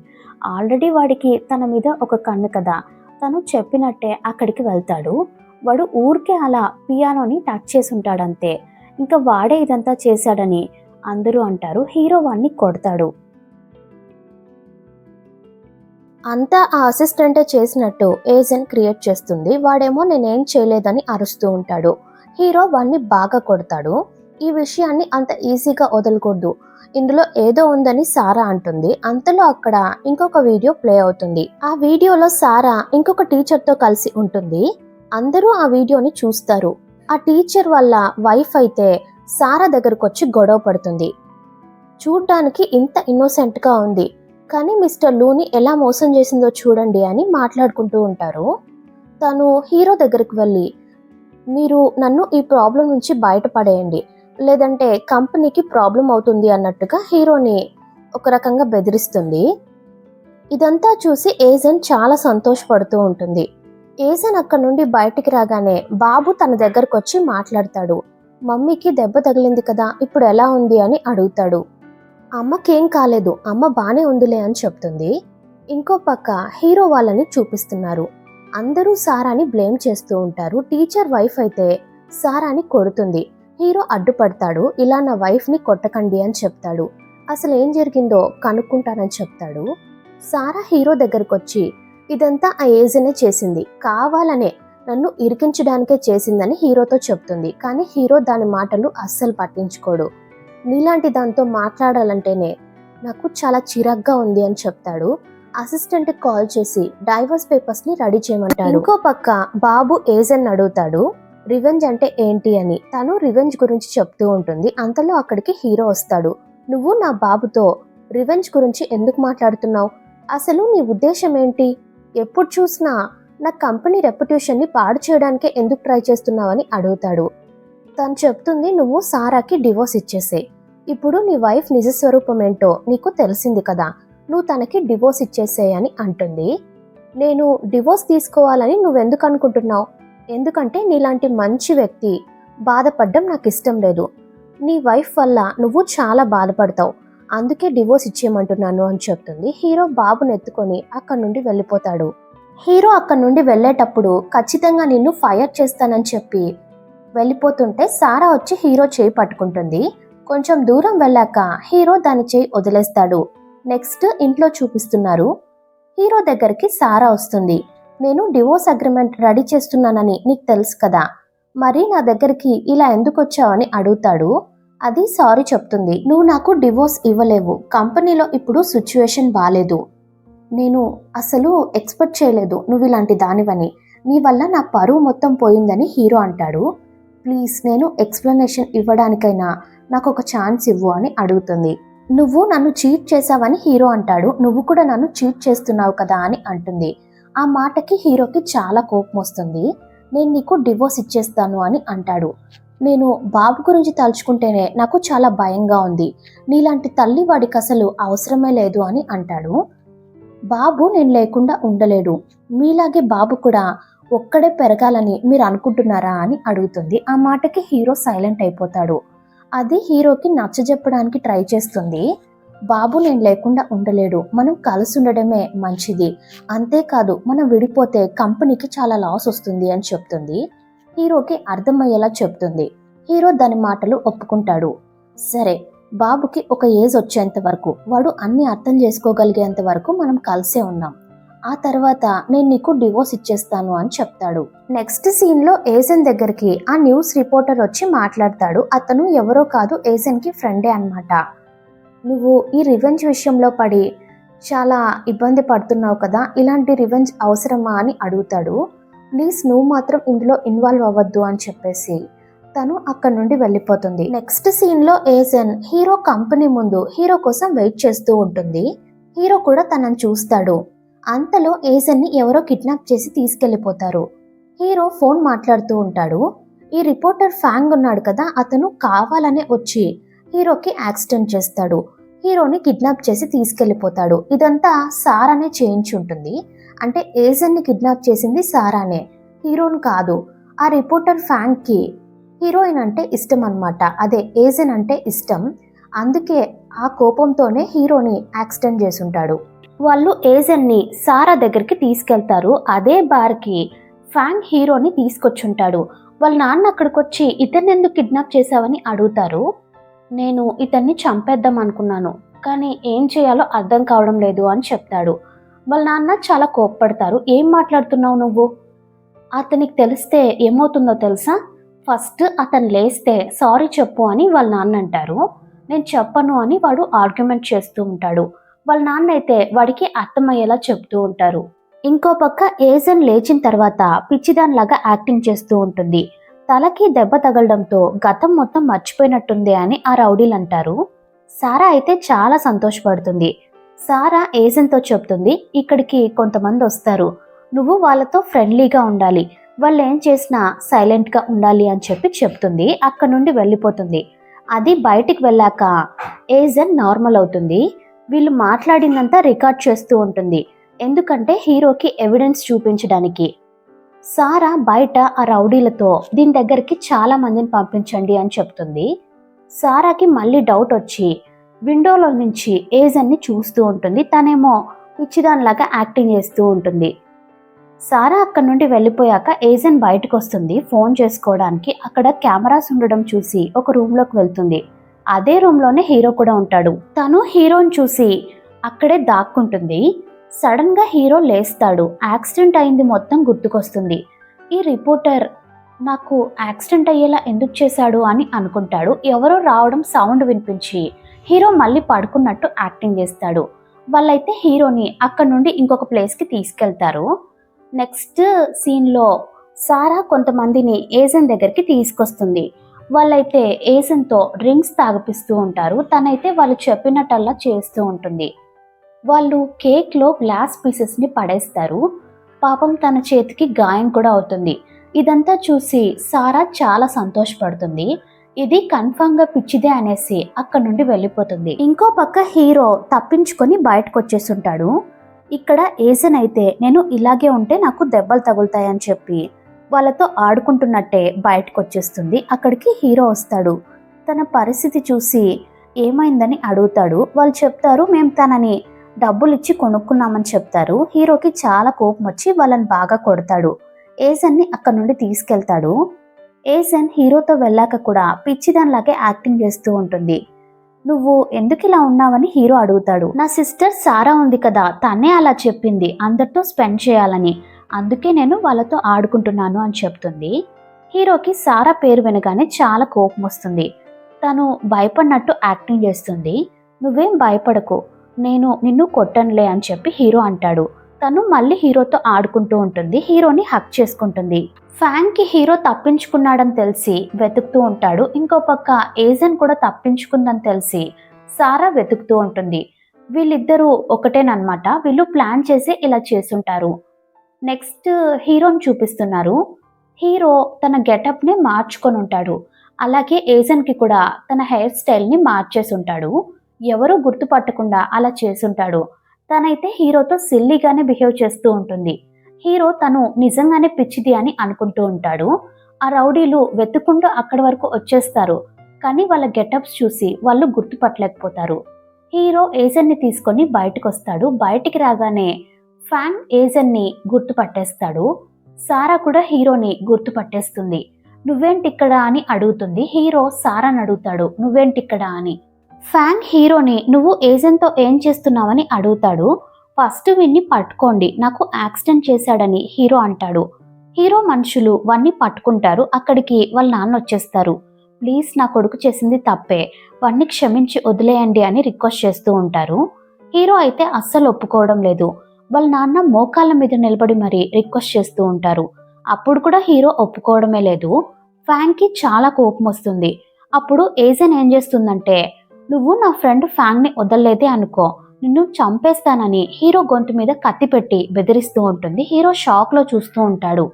ఆల్రెడీ వాడికి తన మీద ఒక కన్ను కదా, తను చెప్పినట్టే అక్కడికి వెళ్తాడు. వాడు ఊరికే అలా పియానోని టచ్ చేసి ఉంటాడంతే. ఇంకా వాడే ఇదంతా చేశాడని అందరూ అంటారు. హీరో వాడిని కొడతాడు. అంతా ఆ అసిస్టెంటే చేసినట్టు ఏజెన్ క్రియేట్ చేస్తుంది. వాడేమో నేనేం చేయలేదని అరుస్తూ ఉంటాడు. హీరో వాడిని బాగా కొడతాడు. ఈ విషయాన్ని అంత ఈజీగా వదలకూడదు, ఇందులో ఏదో ఉందని సారా అంటుంది. అంతలో అక్కడ ఇంకొక వీడియో ప్లే అవుతుంది. ఆ వీడియోలో సారా ఇంకొక టీచర్తో కలిసి ఉంటుంది. అందరూ ఆ వీడియోని చూస్తారు. ఆ టీచర్ వాళ్ళ వైఫ్ అయితే సారా దగ్గరకు వచ్చి గొడవ పడుతుంది. చూడ్డానికి ఇంత ఇన్నోసెంట్గా ఉంది, కానీ మిస్టర్ లూని ఎలా మోసం చేసిందో చూడండి అని మాట్లాడుకుంటూ ఉంటారు. తను హీరో దగ్గరికి వెళ్ళి, మీరు నన్ను ఈ ప్రాబ్లం నుంచి బయటపడేయండి, లేదంటే కంపెనీకి ప్రాబ్లం అవుతుంది అన్నట్టుగా హీరోని ఒక రకంగా బెదిరిస్తుంది. ఇదంతా చూసి ఏజెన్ చాలా సంతోషపడుతూ ఉంటుంది. ఏజెన్ అక్కడ నుండి బయటికి రాగానే బాబు తన దగ్గరకు వచ్చి మాట్లాడతాడు. మమ్మీకి దెబ్బ తగిలింది కదా, ఇప్పుడు ఎలా ఉంది అని అడుగుతాడు. అమ్మకేం కాలేదు, అమ్మ బానే ఉందిలే అని చెప్తుంది. ఇంకో పక్క హీరో వాళ్ళని చూపిస్తున్నారు. అందరూ సారాని బ్లేమ్ చేస్తూ ఉంటారు. టీచర్ వైఫ్ అయితే సారాని కొడుతుంది. హీరో అడ్డుపడతాడు. ఇలా నా వైఫ్ని కొట్టకండి అని చెప్తాడు. అసలు ఏం జరిగిందో కనుక్కుంటానని చెప్తాడు. సారా హీరో దగ్గరకు వచ్చి, ఇదంతా ఆ ఏజెనే చేసింది, కావాలనే నన్ను ఇరికించడానికే చేసిందని హీరోతో చెప్తుంది. కానీ హీరో దాని మాటలు అస్సలు పట్టించుకోడు. నీలాంటి దాంతో మాట్లాడాలంటేనే నాకు చాలా చిరాగ్గా ఉంది అని చెప్తాడు. అసిస్టెంట్ కాల్ చేసి డైవర్స్ పేపర్స్ ని రెడీ చేయమంటాడు. ఇంకో పక్క బాబు ఏజెన్ అడుగుతాడు, రివెంజ్ అంటే ఏంటి అని. తను రివెంజ్ గురించి చెప్తూ ఉంటుంది. అంతలో అక్కడికి హీరో వస్తాడు. నువ్వు నా బాబుతో రివెంజ్ గురించి ఎందుకు మాట్లాడుతున్నావు, అసలు నీ ఉద్దేశం ఏంటి, ఎప్పుడు చూసినా నా కంపెనీ రెప్యుటేషన్ ని పాడు చేయడానికే ఎందుకు ట్రై చేస్తున్నావని అడుగుతాడు. తను చెప్తుంది, నువ్వు సారాకి డివోర్స్ ఇచ్చేసే, ఇప్పుడు నీ వైఫ్ నిజ స్వరూపం ఏంటో నీకు తెలిసింది కదా, నువ్వు తనకి డివోర్స్ ఇచ్చేసేయ్ అని అంటుంది. నేను డివోర్స్ తీసుకోవాలని నువ్వెందుకు అనుకుంటున్నావు, ఎందుకంటే నీలాంటి మంచి వ్యక్తి బాధపడడం నాకు ఇష్టం లేదు, నీ వైఫ్ వల్ల నువ్వు చాలా బాధపడతావు, అందుకే డివోర్స్ ఇచ్చేయమంటున్నాను అని చెప్తుంది. హీరో బాబుని ఎత్తుకొని అక్కడి నుండి వెళ్ళిపోతాడు. హీరో అక్కడి నుండి వెళ్ళేటప్పుడు ఖచ్చితంగా నిన్ను ఫైర్ చేస్తానని చెప్పి వెళ్ళిపోతుంటే సారా వచ్చి హీరో చేయి పట్టుకుంటుంది. కొంచెం దూరం వెళ్ళాక హీరో దాని చేయి వదిలేస్తాడు. నెక్స్ట్ ఇంట్లో చూపిస్తున్నారు. హీరో దగ్గరికి సారా వస్తుంది. నేను డివోర్స్ అగ్రిమెంట్ రెడీ చేస్తున్నానని నీకు తెలుసు కదా, మరి నా దగ్గరికి ఇలా ఎందుకు వచ్చావని అడుగుతాడు. అది సారీ చెప్తుంది. నువ్వు నాకు డివోర్స్ ఇవ్వలేవు, కంపెనీలో ఇప్పుడు సిచ్యువేషన్ బాలేదు, నేను అసలు ఎక్స్పెక్ట్ చేయలేదు నువ్వు ఇలాంటి దానివని, నీ వల్ల నా పరువు మొత్తం పోయిందని హీరో అంటాడు. ప్లీజ్ నేను ఎక్స్ప్లెనేషన్ ఇవ్వడానికైనా నాకు ఒక ఛాన్స్ ఇవ్వు అని అడుగుతుంది. నువ్వు నన్ను చీట్ చేసావని హీరో అంటాడు. నువ్వు కూడా నన్ను చీట్ చేస్తున్నావు కదా అని అంటుంది. ఆ మాటకి హీరోకి చాలా కోపం వస్తుంది. నేను నీకు డివోర్స్ ఇచ్చేస్తాను అని అంటాడు. నేను బాబు గురించి తలుచుకుంటేనే నాకు చాలా భయంగా ఉంది, నీలాంటి తల్లి వాడికి అసలు అవసరమే లేదు అని అంటాడు. బాబు నేను లేకుండా ఉండలేడు, మీలాగే బాబు కూడా ఒక్కడే పెరగాలని మీరు అనుకుంటున్నారా అని అడుగుతుంది. ఆ మాటకి హీరో సైలెంట్ అయిపోతాడు. అది హీరోకి నచ్చజెప్పడానికి ట్రై చేస్తుంది. బాబు నేను లేకుండా ఉండలేడు, మనం కలిసి ఉండడమే మంచిది, అంతేకాదు మనం విడిపోతే కంపెనీకి చాలా లాస్ వస్తుంది అని చెప్తుంది. హీరోకి అర్థమయ్యేలా చెప్తుంది. హీరో దాని మాటలు ఒప్పుకుంటాడు. సరే, బాబుకి ఒక ఏజ్ వచ్చేంత వరకు, వాడు అన్ని అర్థం చేసుకోగలిగేంత వరకు మనం కలిసే ఉన్నాం, ఆ తర్వాత నేను నీకు డివోర్స్ ఇచ్చేస్తాను అని చెప్తాడు. నెక్స్ట్ సీన్ లో ఏజెన్ దగ్గరికి ఆ న్యూస్ రిపోర్టర్ వచ్చి మాట్లాడతాడు. అతను ఎవరో కాదు, ఏజెన్ కి ఫ్రెండే అన్నమాట. నువ్వు ఈ రివెంజ్ విషయంలో పడి చాలా ఇబ్బంది పడుతున్నావు కదా, ఇలాంటి రివెంజ్ అవసరమా అని అడుగుతాడు. ప్లీజ్ నువ్వు మాత్రం ఇందులో ఇన్వాల్వ్ అవ్వద్దు అని చెప్పేసి తను అక్కడి నుండి వెళ్ళిపోతుంది. నెక్స్ట్ సీన్లో ఏజెన్ హీరో కంపెనీ ముందు హీరో కోసం వెయిట్ చేస్తూ ఉంటుంది. హీరో కూడా తనని చూస్తాడు. అంతలో ఏజెన్ని ఎవరో కిడ్నాప్ చేసి తీసుకెళ్లిపోతారు. హీరో ఫోన్ మాట్లాడుతూ ఉంటాడు. ఈ రిపోర్టర్ ఫ్యాంగ్ ఉన్నాడు కదా, అతను కావాలనే వచ్చి హీరోకి యాక్సిడెంట్ చేస్తాడు. హీరోని కిడ్నాప్ చేసి తీసుకెళ్లిపోతాడు. ఇదంతా సారానే చేయించి ఉంటుంది. అంటే ఏజెన్ని కిడ్నాప్ చేసింది సారానే, హీరోని కాదు. ఆ రిపోర్టర్ ఫ్యాంగ్కి హీరోయిన్ అంటే ఇష్టం అన్నమాట. అదే ఏజెన్ అంటే ఇష్టం. అందుకే ఆ కోపంతోనే హీరోని యాక్సిడెంట్ చేసుంటాడు. వాళ్ళు ఏజెన్ని సారా దగ్గరికి తీసుకెళ్తారు. అదే బార్కి ఫ్యాంగ్ హీరోని తీసుకొచ్చుంటాడు. వాళ్ళ నాన్న అక్కడికి వచ్చి ఇతన్ని ఎందుకు కిడ్నాప్ చేశావని అడుగుతారు. నేను ఇతన్ని చంపేద్దాం అనుకున్నాను, కానీ ఏం చేయాలో అర్థం కావడం లేదు అని చెప్తాడు. వాళ్ళ నాన్న చాలా కోప్పడతారు. ఏం మాట్లాడుతున్నావు నువ్వు? అతనికి తెలిస్తే ఏమవుతుందో తెలుసా? ఫస్ట్ అతను లేస్తే సారీ చెప్పు అని వాళ్ళ నాన్న అంటారు. నేను చెప్పను అని వాడు ఆర్గ్యుమెంట్ చేస్తూ ఉంటాడు. వాళ్ళ నాన్న అయితే వాడికి అర్థమయ్యేలా చెప్తూ ఉంటారు. ఇంకో పక్క ఏజెన్ లేచిన తర్వాత పిచ్చిదానిలాగా యాక్టింగ్ చేస్తూ ఉంటుంది. తలకి దెబ్బ తగలడంతో గతం మొత్తం మర్చిపోయినట్టుంది అని ఆ రౌడీలు అంటారు. సారా అయితే చాలా సంతోషపడుతుంది. సారా ఏజెన్తో చెప్తుంది, ఇక్కడికి కొంతమంది వస్తారు, నువ్వు వాళ్ళతో ఫ్రెండ్లీగా ఉండాలి, వాళ్ళు ఏం చేసినా సైలెంట్గా ఉండాలి అని చెప్పి చెప్తుంది. అక్కడ నుండి వెళ్ళిపోతుంది. అది బయటికి వెళ్ళాక ఏజెన్ నార్మల్ అవుతుంది. వీళ్ళు మాట్లాడిందంతా రికార్డ్ చేస్తూ ఉంటుంది, ఎందుకంటే హీరోకి ఎవిడెన్స్ చూపించడానికి. సారా బయట ఆ రౌడీలతో దీని దగ్గరికి చాలా మందిని పంపించండి అని చెప్తుంది. సారాకి మళ్ళీ డౌట్ వచ్చి విండోలో నుంచి ఏజెన్ని చూస్తూ ఉంటుంది. తనేమో పిచ్చిదానిలాగా యాక్టింగ్ చేస్తూ ఉంటుంది. సారా అక్కడి నుండి వెళ్ళిపోయాక ఏజెన్ బయటకు వస్తుంది ఫోన్ చేసుకోవడానికి. అక్కడ కెమెరాస్ ఉండడం చూసి ఒక రూమ్లోకి వెళ్తుంది. అదే రూమ్లోనే హీరో కూడా ఉంటాడు. తను హీరోని చూసి అక్కడే దాక్కుంటుంది. సడన్గా హీరో లేస్తాడు. యాక్సిడెంట్ అయింది మొత్తం గుర్తుకొస్తుంది. ఈ రిపోర్టర్ నాకు యాక్సిడెంట్ అయ్యేలా ఎందుకు చేశాడు అని అనుకుంటాడు. ఎవరో రావడం సౌండ్ వినిపించి హీరో మళ్ళీ పడుకున్నట్టు యాక్టింగ్ చేస్తాడు. వాళ్ళైతే హీరోని అక్కడ నుండి ఇంకొక ప్లేస్కి తీసుకెళ్తారు. నెక్స్ట్ సీన్లో సారా కొంతమందిని ఏజెన్ దగ్గరికి తీసుకొస్తుంది. వాళ్ళైతే ఏజెన్తో డ్రింక్స్ తాగిపిస్తూ ఉంటారు. తనైతే వాళ్ళు చెప్పినట్టల్లా చేస్తూ ఉంటుంది. వాళ్ళు కేక్లో గ్లాస్ పీసెస్ని పడేస్తారు. పాపం తన చేతికి గాయం కూడా అవుతుంది. ఇదంతా చూసి సారా చాలా సంతోషపడుతుంది. ఇది కన్ఫామ్గా పిచ్చిదే అనేసి అక్కడ నుండి వెళ్ళిపోతుంది. ఇంకో పక్క హీరో తప్పించుకొని బయటకు వచ్చేస్తుంటాడు. ఇక్కడ ఏజెన్ అయితే నేను ఇలాగే ఉంటే నాకు దెబ్బలు తగులుతాయని చెప్పి వాళ్ళతో ఆడుకుంటున్నట్టే బయటకు వచ్చేస్తుంది. అక్కడికి హీరో వస్తాడు. తన పరిస్థితి చూసి ఏమైందని అడుగుతాడు. వాళ్ళు చెప్తారు, మేము తనని డబ్బులు ఇచ్చి కొనుక్కున్నామని చెప్తారు. హీరోకి చాలా కోపం వచ్చి వాళ్ళని బాగా కొడతాడు. ఏజెన్ని అక్కడ నుండి తీసుకెళ్తాడు. ఏజెన్ హీరోతో వెళ్ళాక కూడా పిచ్చిదానిలాగే యాక్టింగ్ చేస్తూ ఉంటుంది. నువ్వు ఎందుకు ఇలా ఉన్నావని హీరో అడుగుతాడు. నా సిస్టర్ సారా ఉంది కదా, తనే అలా చెప్పింది అందరితో స్పెండ్ చేయాలని, అందుకే నేను వాళ్ళతో ఆడుకుంటున్నాను అని చెప్తుంది. హీరోకి సారా పేరు వినగానే చాలా కోపం వస్తుంది. తను భయపడినట్టు యాక్టింగ్ చేస్తుంది. నువ్వేం భయపడకు, నేను నిన్ను కొట్టనులే అని చెప్పి హీరో అంటాడు. తను మళ్ళీ హీరోతో ఆడుకుంటూ ఉంటుంది. హీరోని హక్ చేసుకుంటుంది. ఫ్యాంగ్కి హీరో తప్పించుకున్నాడని తెలిసి వెతుకుతూ ఉంటాడు. ఇంకో పక్క ఏజెన్ కూడా తప్పించుకుందని తెలిసి సారా వెతుకుతూ ఉంటుంది. వీళ్ళిద్దరూ ఒకటేనమాట. వీళ్ళు ప్లాన్ చేసి ఇలా చేసుంటారు. నెక్స్ట్ హీరోని చూపిస్తున్నారు. హీరో తన గెటప్ని మార్చుకొని ఉంటాడు. అలాగే ఏజెన్కి కూడా తన హెయిర్ స్టైల్ని మార్చేసి ఉంటాడు. ఎవరూ గుర్తుపట్టకుండా అలా చేసుంటాడు. తనైతే హీరోతో సిల్లీగానే బిహేవ్ చేస్తూ ఉంటుంది. హీరో తను నిజంగానే పిచ్చిది అని అనుకుంటూ ఉంటాడు. ఆ రౌడీలు వెతుక్కుంటూ అక్కడి వరకు వచ్చేస్తారు. కానీ వాళ్ళ గెటప్స్ చూసి వాళ్ళు గుర్తుపట్టలేకపోతారు. హీరో ఏజెన్ని తీసుకొని బయటకు వస్తాడు. బయటికి రాగానే ఫ్యాంగ్ ఏజెన్ని గుర్తుపట్టేస్తాడు. సారా కూడా హీరోని గుర్తుపట్టేస్తుంది. నువ్వేంటిక్కడ అని అడుగుతుంది. హీరో సారాని అడుగుతాడు, నువ్వేంటిక్కడ అని. ఫ్యాంగ్ హీరోని నువ్వు ఏజెన్తో ఏం చేస్తున్నావని అడుగుతాడు. ఫస్ట్ వీన్ని పట్టుకోండి, నాకు యాక్సిడెంట్ చేశాడని హీరో అంటాడు. హీరో మనుషులు వాన్ని పట్టుకుంటారు. అక్కడికి వాళ్ళ నాన్న వచ్చేస్తారు. ప్లీజ్ నా కొడుకు చేసింది తప్పే, వాడిని క్షమించి వదిలేయండి అని రిక్వెస్ట్ చేస్తూ ఉంటారు. హీరో అయితే అస్సలు ఒప్పుకోవడం లేదు. వాళ్ళ నాన్న మోకాళ్ళ మీద నిలబడి మరీ రిక్వెస్ట్ చేస్తూ ఉంటారు. అప్పుడు కూడా హీరో ఒప్పుకోవడమే లేదు. ఫ్యాంగ్కి చాలా కోపం వస్తుంది. అప్పుడు ఏజెన్ ఏం చేస్తుందంటే, నువ్వు నా ఫ్రెండ్ ఫ్యాంగ్ని వదలలేదే అనుకో, నిన్ను చంపేస్తానని హీరో గొంతు మీద కత్తి పెట్టి బెదిరిస్తూ ఉంటుంది. హీరో షాక్లో చూస్తూ ఉంటాడు.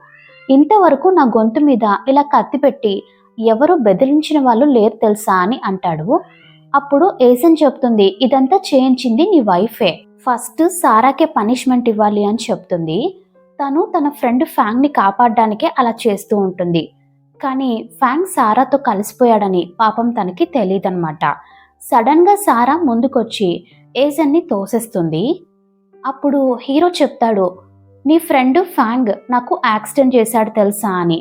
ఇంతవరకు నా గొంతు మీద ఇలా కత్తి పెట్టి ఎవరు బెదిరించిన వాళ్ళు లేరు తెలుసా అని అంటాడు. అప్పుడు ఏజెన్ చెప్తుంది, ఇదంతా చేయించింది నీ వైఫే, ఫస్ట్ సారాకే పనిష్మెంట్ ఇవ్వాలి అని చెప్తుంది. తను తన ఫ్రెండ్ ఫ్యాంగ్ని కాపాడడానికే అలా చేస్తూ ఉంటుంది. కానీ ఫ్యాంగ్ సారాతో కలిసిపోయాడని పాపం తనకి తెలియదన్నమాట. సడన్గా సారా ముందుకొచ్చి ఏజెన్ని తోసేస్తుంది. అప్పుడు హీరో చెప్తాడు, నీ ఫ్రెండ్ ఫ్యాంగ్ నాకు యాక్సిడెంట్ చేశాడు తెలుసా అని,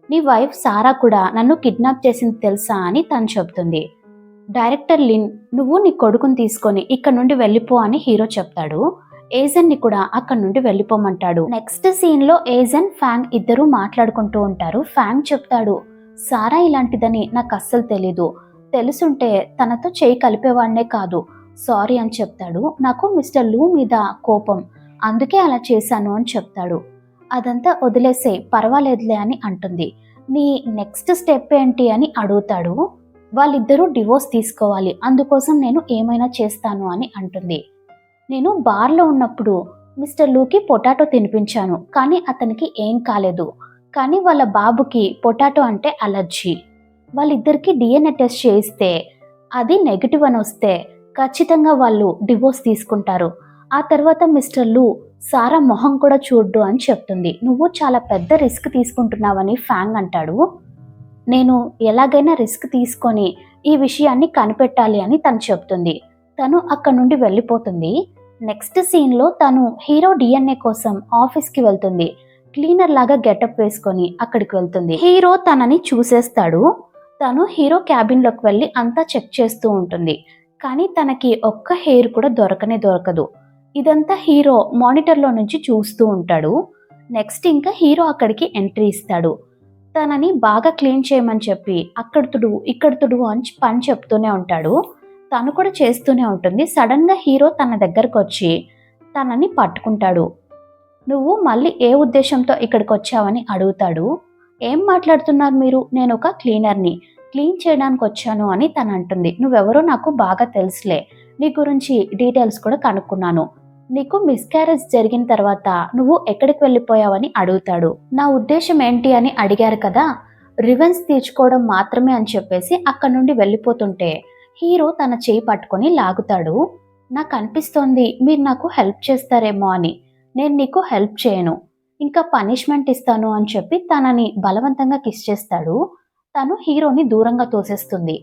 నీ వైఫ్ సారా కూడా నన్ను కిడ్నాప్ చేసింది తెలుసా అని తను చెప్తుంది. డైరెక్టర్ లిన్, నువ్వు నీ కొడుకుని తీసుకొని ఇక్కడ నుండి వెళ్ళిపో అని హీరో చెప్తాడు. ఏజెన్ని కూడా అక్కడ నుండి వెళ్ళిపోమంటాడు. నెక్స్ట్ సీన్లో ఏజెన్ ఫ్యాంగ్ ఇద్దరు మాట్లాడుకుంటూ ఉంటారు. ఫ్యాంగ్ చెప్తాడు, సారా ఇలాంటిదని నాకు అస్సలు తెలీదు, తెలుసుంటే తనతో చేయి కలిపేవాడినే కాదు, సారీ అని చెప్తాడు. నాకు మిస్టర్ లూ మీద కోపం, అందుకే అలా చేశాను అని చెప్తాడు. అదంతా వదిలేసే, పర్వాలేదులే అని అంటుంది. నీ నెక్స్ట్ స్టెప్ ఏంటి అని అడుగుతాడు. వాళ్ళిద్దరూ డివోర్స్ తీసుకోవాలి, అందుకోసం నేను ఏమైనా చేస్తాను అని అంటుంది. నేను బార్లో ఉన్నప్పుడు మిస్టర్ లూకి పొటాటో తినిపించాను, కానీ అతనికి ఏం కాలేదు. కానీ వాళ్ళ బాబుకి పొటాటో అంటే అలర్జీ. వాళ్ళిద్దరికి DNA టెస్ట్ చేయిస్తే అది నెగిటివ్ అని వస్తే ఖచ్చితంగా వాళ్ళు డివోర్స్ తీసుకుంటారు. ఆ తర్వాత మిస్టర్ లూ సారా మొహం కూడా చూడ్డు అని చెప్తుంది. నువ్వు చాలా పెద్ద రిస్క్ తీసుకుంటున్నావని ఫ్యాంగ్ అంటాడు. నేను ఎలాగైనా రిస్క్ తీసుకొని ఈ విషయాన్ని కనిపెట్టాలి అని తను చెప్తుంది. తను అక్కడ నుండి వెళ్ళిపోతుంది. నెక్స్ట్ సీన్లో తను హీరో DNA కోసం ఆఫీస్కి వెళ్తుంది. క్లీనర్ లాగా గెటప్ వేసుకొని అక్కడికి వెళ్తుంది. హీరో తనని చూసేస్తాడు. తను హీరో క్యాబిన్లోకి వెళ్ళి అంతా చెక్ చేస్తూ ఉంటుంది. కానీ తనకి ఒక్క హెయిర్ కూడా దొరకనే దొరకదు. ఇదంతా హీరో మానిటర్లో నుంచి చూస్తూ ఉంటాడు. నెక్స్ట్ ఇంకా హీరో అక్కడికి ఎంట్రీ ఇస్తాడు. తనని బాగా క్లీన్ చేయమని చెప్పి అక్కడ తుడు ఇక్కడ తుడు అని పని చెప్తూనే ఉంటాడు. తను కూడా చేస్తూనే ఉంటుంది. సడన్గా హీరో తన దగ్గరకు వచ్చి తనని పట్టుకుంటాడు. నువ్వు మళ్ళీ ఏ ఉద్దేశంతో ఇక్కడికి వచ్చావని అడుగుతాడు. ఏం మాట్లాడుతున్నారు మీరు, నేను ఒక క్లీనర్ని, క్లీన్ చేయడానికి వచ్చాను అని తను అంటుంది. నువ్వెవరో నాకు బాగా తెలుసులే, నీ గురించి డీటెయిల్స్ కూడా కనుక్కున్నాను. నీకు మిస్క్యారేజ్ జరిగిన తర్వాత నువ్వు ఎక్కడికి వెళ్ళిపోయావని అడుగుతాడు. నా ఉద్దేశం ఏంటి అని అడిగారు కదా, రివెంజ్ తీర్చుకోవడం మాత్రమే అని చెప్పేసి అక్కడి నుండి వెళ్ళిపోతుంటే హీరో తన చేయి పట్టుకొని లాగుతాడు. నాకు అనిపిస్తోంది మీరు నాకు హెల్ప్ చేస్తారేమో అని. నేను నీకు హెల్ప్ చేయను, ఇంకా పనిష్మెంట్ ఇస్తాను అని చెప్పి తనని బలవంతంగా కిస్ చేస్తాడు. తను హీరోని దూరంగా తోసేస్తుంది.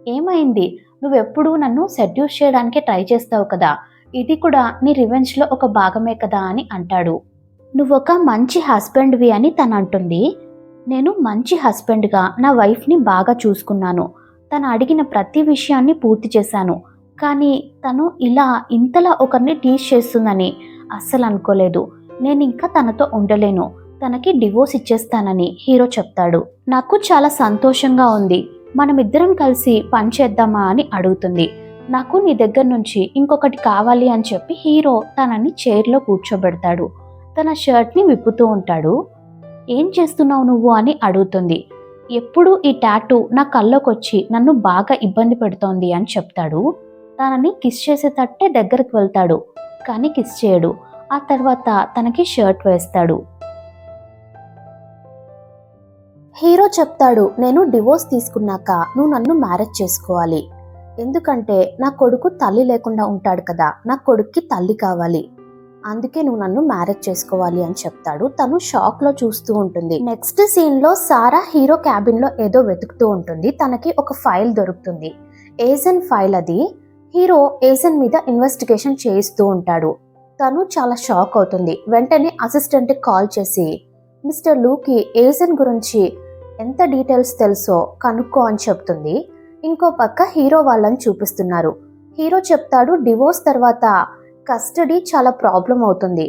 ఏమైంది, నువ్వెప్పుడూ నన్ను సెడ్యూస్ చేయడానికే ట్రై చేస్తావు కదా, ఇది కూడా నీ రివెంజ్లో ఒక భాగమే కదా అని అంటాడు. నువ్వొక మంచి హస్బెండ్వి అని తను అంటుంది. నేను మంచి హస్బెండ్గా నా వైఫ్ని బాగా చూసుకున్నాను, తను అడిగిన ప్రతి విషయాన్ని పూర్తి చేశాను. కానీ తను ఇలా ఇంతలా ఒకరిని టీచ్ చేస్తుందని అస్సలు అనుకోలేదు. నేను ఇంకా తనతో ఉండలేను, తనకి డివోర్స్ ఇచ్చేస్తానని హీరో చెప్తాడు. నాకు చాలా సంతోషంగా ఉంది, మనమిద్దరం కలిసి పని చేద్దామా అని అడుగుతుంది. నాకు నీ దగ్గర నుంచి ఇంకొకటి కావాలి అని చెప్పి హీరో తనని చైర్లో కూర్చోబెడతాడు. తన షర్ట్ని విప్పుతూ ఉంటాడు. ఏం చేస్తున్నావు నువ్వు అని అడుగుతుంది. ఎప్పుడు ఈ టాటూ నా కల్లోకి వచ్చి నన్ను బాగా ఇబ్బంది పెడుతోంది అని చెప్తాడు. తనని కిస్ చేసేటట్టే దగ్గరికి వెళ్తాడు, కానీ కిస్ చేయడు. ఆ తర్వాత తనకి షర్ట్ వేస్తాడు. హీరో చెప్తాడు, నేను డివోర్స్ తీసుకున్నాక నువ్వు నన్ను మ్యారేజ్ చేసుకోవాలి, ఎందుకంటే నా కొడుకు తల్లి లేకుండా ఉంటాడు కదా, నా కొడుక్కి తల్లి కావాలి, అందుకే నువ్వు నన్ను మ్యారేజ్ చేసుకోవాలి అని చెప్తాడు. తను షాక్లో చూస్తూ ఉంటుంది. నెక్స్ట్ సీన్లో సారా హీరో క్యాబిన్లో ఏదో వెతుకుతూ ఉంటుంది. తనకి ఒక ఫైల్ దొరుకుతుంది, ఏజెన్ ఫైల్ అది. హీరో ఏజెన్ మీద ఇన్వెస్టిగేషన్ చేయిస్తూ ఉంటాడు. తను చాలా షాక్ అవుతుంది. వెంటనే అసిస్టెంట్కి కాల్ చేసి మిస్టర్ లూకి ఏజెన్ గురించి ఎంత డీటెయిల్స్ తెలుసో కనుక్కో అని చెప్తుంది. ఇంకో పక్క హీరో వాళ్ళని చూపిస్తున్నారు. హీరో చెప్తాడు, డివోర్స్ తర్వాత కస్టడీ చాలా ప్రాబ్లం అవుతుంది,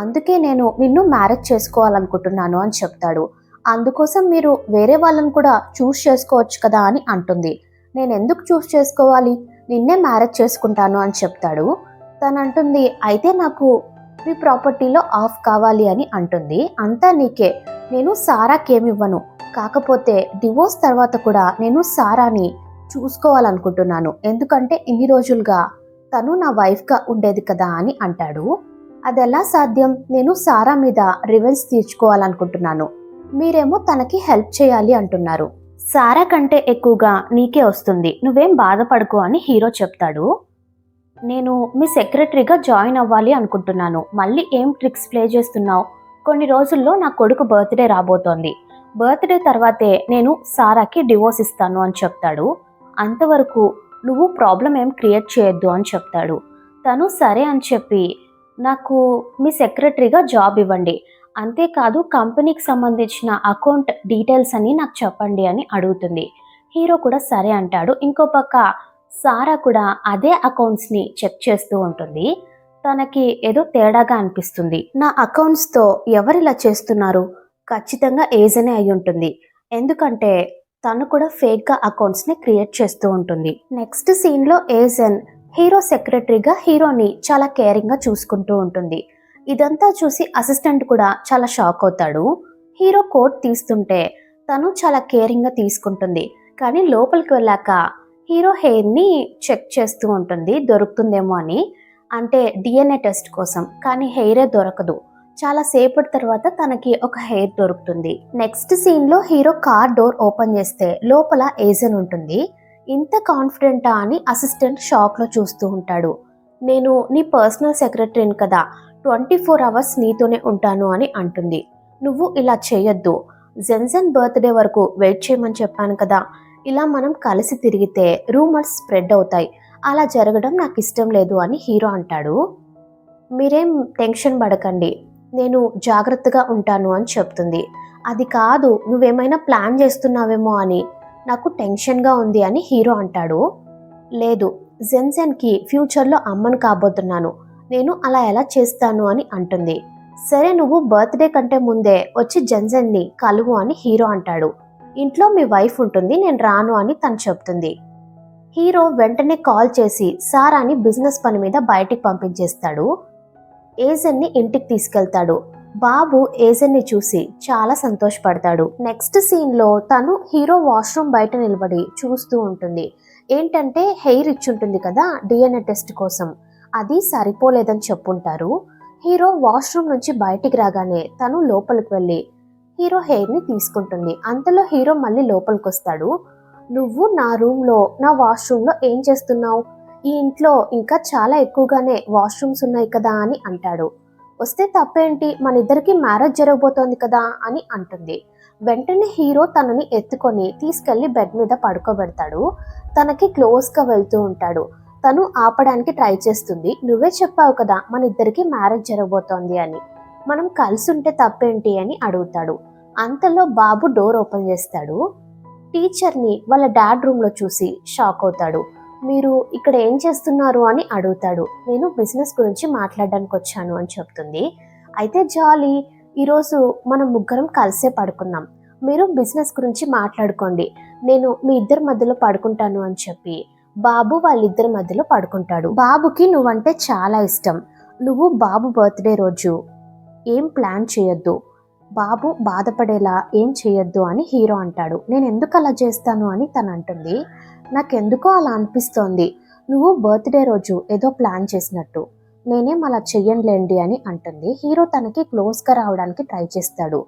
అందుకే నేను నిన్ను మ్యారేజ్ చేసుకోవాలనుకుంటున్నాను అని చెప్తాడు. అందుకోసం మీరు వేరే వాళ్ళని కూడా చూస్ చేసుకోవచ్చు కదా అని అంటుంది. నేను ఎందుకు చూస్ చేసుకోవాలి, నిన్నే మ్యారేజ్ చేసుకుంటాను అని చెప్తాడు. తను అంటుంది, అయితే నాకు మీ ప్రాపర్టీలో ఆఫ్ కావాలి అని అంటుంది. అంతా నీకే, నేను సారాకేమివ్వను, కాకపోతే డివోర్స్ తర్వాత కూడా నేను సారాని చూసుకోవాలనుకుంటున్నాను, ఎందుకంటే ఇన్ని రోజులుగా తను నా వైఫ్గా ఉండేది కదా అని అంటాడు. అదెలా సాధ్యం, నేను సారా మీద రివెంజ్ తీర్చుకోవాలనుకుంటున్నాను, మీరేమో తనకి హెల్ప్ చేయాలి అంటున్నారు. సారా కంటే ఎక్కువగా నీకే వస్తుంది, నువ్వేం బాధపడకు అని హీరో చెప్తాడు. నేను మీ సెక్రటరీగా జాయిన్ అవ్వాలి అనుకుంటున్నాను, మళ్ళీ ఏం ట్రిక్స్ ప్లే చేస్తున్నావు, కొన్ని రోజుల్లో నా కొడుకు బర్త్డే రాబోతోంది, బర్త్డే తర్వాతే నేను సారాకి డివోర్స్ ఇస్తాను అని చెప్తాడు. అంతవరకు నువ్వు ప్రాబ్లం ఏం క్రియేట్ చేయొద్దు అని చెప్తాడు. తను సరే అని చెప్పి నాకు మీ సెక్రటరీగా జాబ్ ఇవ్వండి, అంతేకాదు కంపెనీకి సంబంధించిన అకౌంట్ డీటెయిల్స్ అని నాకు చెప్పండి అని అడుగుతుంది. హీరో కూడా సరే అంటాడు. ఇంకో పక్క సారా కూడా అదే అకౌంట్స్ని చెక్ చేస్తూ ఉంటుంది. తనకి ఏదో తేడాగా అనిపిస్తుంది. నా అకౌంట్స్తో ఎవరిలా చేస్తున్నారు, ఖచ్చితంగా ఏజనే అయి ఉంటుంది, ఎందుకంటే తను కూడా ఫేక్గా అకౌంట్స్ని క్రియేట్ చేస్తూ ఉంటుంది. నెక్స్ట్ సీన్లో ఏజెన్ హీరో సెక్రటరీగా హీరోని చాలా కేరింగ్గా చూసుకుంటూ ఉంటుంది. ఇదంతా చూసి అసిస్టెంట్ కూడా చాలా షాక్ అవుతాడు. హీరో కోట్ తీస్తుంటే తను చాలా కేరింగ్గా తీసుకుంటుంది, కానీ లోపలికి వెళ్ళాక హీరో హెయిర్ని చెక్ చేస్తూ ఉంటుంది దొరుకుతుందేమో అని, అంటే డిఎన్ఏ టెస్ట్ కోసం, కానీ హెయిరే దొరకదు. చాలా సేపటి తర్వాత తనకి ఒక హెయిర్ దొరుకుతుంది. నెక్స్ట్ సీన్లో హీరో కార్ డోర్ ఓపెన్ చేస్తే లోపల ఏజెన్ ఉంటుంది. ఇంత కాన్ఫిడెంటా అని అసిస్టెంట్ షాక్లో చూస్తూ ఉంటాడు. నేను నీ పర్సనల్ సెక్రటరీని కదా, 24 అవర్స్ నీతోనే ఉంటాను అని అంటుంది. నువ్వు ఇలా చేయొద్దు, జెన్సన్ బర్త్డే వరకు వెయిట్ చేయమని చెప్పాను కదా, ఇలా మనం కలిసి తిరిగితే రూమర్స్ స్ప్రెడ్ అవుతాయి, అలా జరగడం నాకు ఇష్టం లేదు అని హీరో అంటాడు. మీరేం టెన్షన్ పడకండి, నేను జాగ్రత్తగా ఉంటాను అని చెప్తుంది. అది కాదు, నువ్వేమైనా ప్లాన్ చేస్తున్నావేమో అని నాకు టెన్షన్గా ఉంది అని హీరో అంటాడు. లేదు, జెన్సన్కి ఫ్యూచర్లో అమ్మను కాబోతున్నాను, నేను అలా ఎలా చేస్తాను అని అంటుంది. సరే, నువ్వు బర్త్డే కంటే ముందే వచ్చి జెన్సన్ని కలువు అని హీరో అంటాడు. ఇంట్లో మీ వైఫ్ ఉంటుంది, నేను రాను అని తను చెప్తుంది. హీరో వెంటనే కాల్ చేసి సారాని బిజినెస్ పని మీద బయటికి పంపించేస్తాడు. ఏజెన్ని ఇంటికి తీసుకెళ్తాడు. బాబు ఏజెన్ని చూసి చాలా సంతోషపడతాడు. నెక్స్ట్ సీన్లో తను హీరో వాష్రూమ్ బయట నిలబడి చూస్తూ ఉంటుంది. ఏంటంటే హెయిర్ ఇచ్చుంటుంది కదా డిఎన్ఏ టెస్ట్ కోసం, అది సరిపోలేదని చెప్పుంటారు. హీరో వాష్రూమ్ నుంచి బయటికి రాగానే తను లోపలికి వెళ్ళి హీరో హెయిర్ని తీసుకుంటుంది. అంతలో హీరో మళ్ళీ లోపలికి వస్తాడు. నువ్వు నా రూమ్లో నా వాష్రూమ్లో ఏం చేస్తున్నావు, ఈ ఇంట్లో ఇంకా చాలా ఎక్కువగానే వాష్రూమ్స్ ఉన్నాయి కదా అని అంటాడు. వస్తే తప్పేంటి, మన ఇద్దరికి మ్యారేజ్ జరగబోతోంది కదా అని అంటుంది. వెంటనే హీరో తనని ఎత్తుకొని తీసుకెళ్లి బెడ్ మీద పడుకోబెడతాడు. తనకి క్లోజ్గా వెళ్తూ ఉంటాడు. తను ఆపడానికి ట్రై చేస్తుంది. నువ్వే చెప్పావు కదా మన ఇద్దరికి మ్యారేజ్ జరగబోతోంది అని, మనం కలిసి ఉంటే తప్పేంటి అని అడుగుతాడు. అంతలో బాబు డోర్ ఓపెన్ చేస్తాడు. టీచర్ని వాళ్ళ డాడ్ రూమ్లో చూసి షాక్ అవుతాడు. మీరు ఇక్కడ ఏం చేస్తున్నారు అని అడుగుతాడు. నేను బిజినెస్ గురించి మాట్లాడడానికి వచ్చాను అని చెప్తుంది. అయితే జాలీ, ఈరోజు మనం ముగ్గురం కలిసే పడుకున్నాం, మీరు బిజినెస్ గురించి మాట్లాడుకోండి, నేను మీ ఇద్దరి మధ్యలో పడుకుంటాను అని చెప్పి బాబు వాళ్ళిద్దరి మధ్యలో పడుకుంటాడు. బాబుకి నువ్వంటే చాలా ఇష్టం, నువ్వు బాబు బర్త్డే రోజు ఏం ప్లాన్ చేయొద్దు, బాబు బాధపడేలా ఏం చేయొద్దు అని హీరో అంటాడు. నేను ఎందుకు అలా చేస్తాను అని తను అంటుంది. నాకెందుకో అలా అనిపిస్తోంది, నువ్వు బర్త్డే రోజు ఏదో ప్లాన్ చేసినట్టు, నేనేం అలా చెయ్యనులేండి అని అంటుంది. హీరో తనకి క్లోజ్గా రావడానికి ట్రై చేస్తాడు.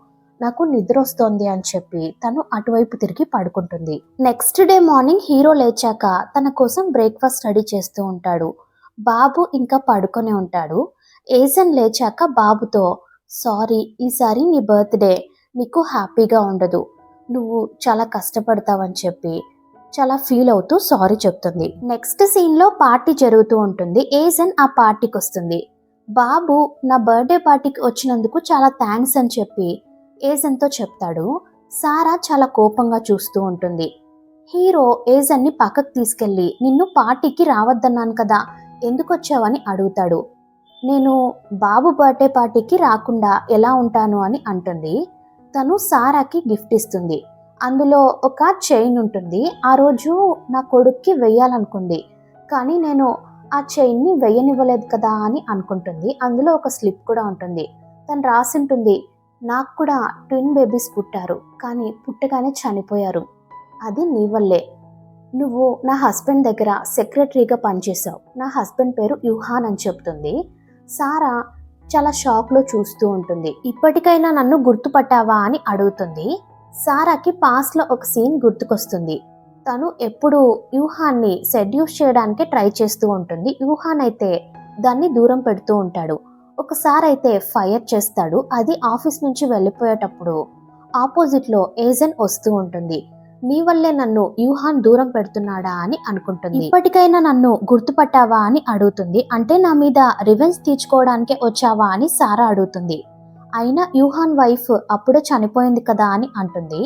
నాకు నిద్ర వస్తోంది అని చెప్పి తను అటువైపు తిరిగి పడుకుంటుంది. నెక్స్ట్ డే మార్నింగ్ హీరో లేచాక తన కోసం బ్రేక్ఫాస్ట్ రెడీ చేస్తూ ఉంటాడు. బాబు ఇంకా పడుకొని ఉంటాడు. ఏజెన్ లేచాక బాబుతో, సారీ, ఈసారి నీ బర్త్డే నీకు హ్యాపీగా ఉండదు, నువ్వు చాలా కష్టపడతావని చెప్పి చాలా ఫీల్ అవుతూ సారీ చెప్తుంది. నెక్స్ట్ సీన్లో పార్టీ జరుగుతూ ఉంటుంది. ఏజెన్ ఆ పార్టీకి వస్తుంది. బాబు నా బర్త్డే పార్టీకి వచ్చినందుకు చాలా థ్యాంక్స్ అని చెప్పి ఏజెన్తో చెప్తాడు. సారా చాలా కోపంగా చూస్తూ ఉంటుంది. హీరో ఏజెన్ని పక్కకు తీసుకెళ్ళి నిన్ను పార్టీకి రావద్దన్నాను కదా, ఎందుకు వచ్చావని అడుగుతాడు. నేను బాబు బర్త్డే పార్టీకి రాకుండా ఎలా ఉంటాను అని అంటుంది. తను సారాకి గిఫ్ట్ ఇస్తుంది. అందులో ఒక చైన్ ఉంటుంది. ఆ రోజు నా కొడుక్కి వెయ్యాలనుకుంది, కానీ నేను ఆ చైన్ని వెయ్యనివ్వలేదు కదా అని అనుకుంటుంది. అందులో ఒక స్లిప్ కూడా ఉంటుంది. తను రాసింటుంది, నాకు కూడా ట్విన్ బేబీస్ పుట్టారు, కానీ పుట్టగానే చనిపోయారు. అది నీ వల్లే. నువ్వు నా హస్బెండ్ దగ్గర సెక్రటరీగా పనిచేసావు. నా హస్బెండ్ పేరు యూహాన్ అని చెప్తుంది. సారా చాలా షాక్లో చూస్తూ ఉంటుంది. ఇప్పటికైనా నన్ను గుర్తుపట్టావా అని అడుగుతుంది. సారాకి పాస్ట్లో ఒక సీన్ గుర్తుకొస్తుంది. తను ఎప్పుడు యూహాన్ని సెడ్యూస్ చేయడానికి ట్రై చేస్తూ ఉంటుంది. యూహాన్ అయితే దాన్ని దూరం పెడుతూ ఉంటాడు. ఒకసారి అయితే ఫైర్ చేస్తాడు. అది ఆఫీస్ నుంచి వెళ్ళిపోయేటప్పుడు ఆపోజిట్లో ఏజెన్ వస్తూ ఉంటుంది. నీ వల్లే నన్ను యూహాన్ దూరం పెడుతున్నాడా అని అనుకుంటుంది. ఇప్పటికైనా నన్ను గుర్తుపట్టావా అని అడుగుతుంది. అంటే నా మీద రివెంజ్ తీర్చుకోవడానికే వచ్చావా అని సారా అడుగుతుంది. అయినా యూహాన్ వైఫ్ అప్పుడే చనిపోయింది కదా అని అంటుంది.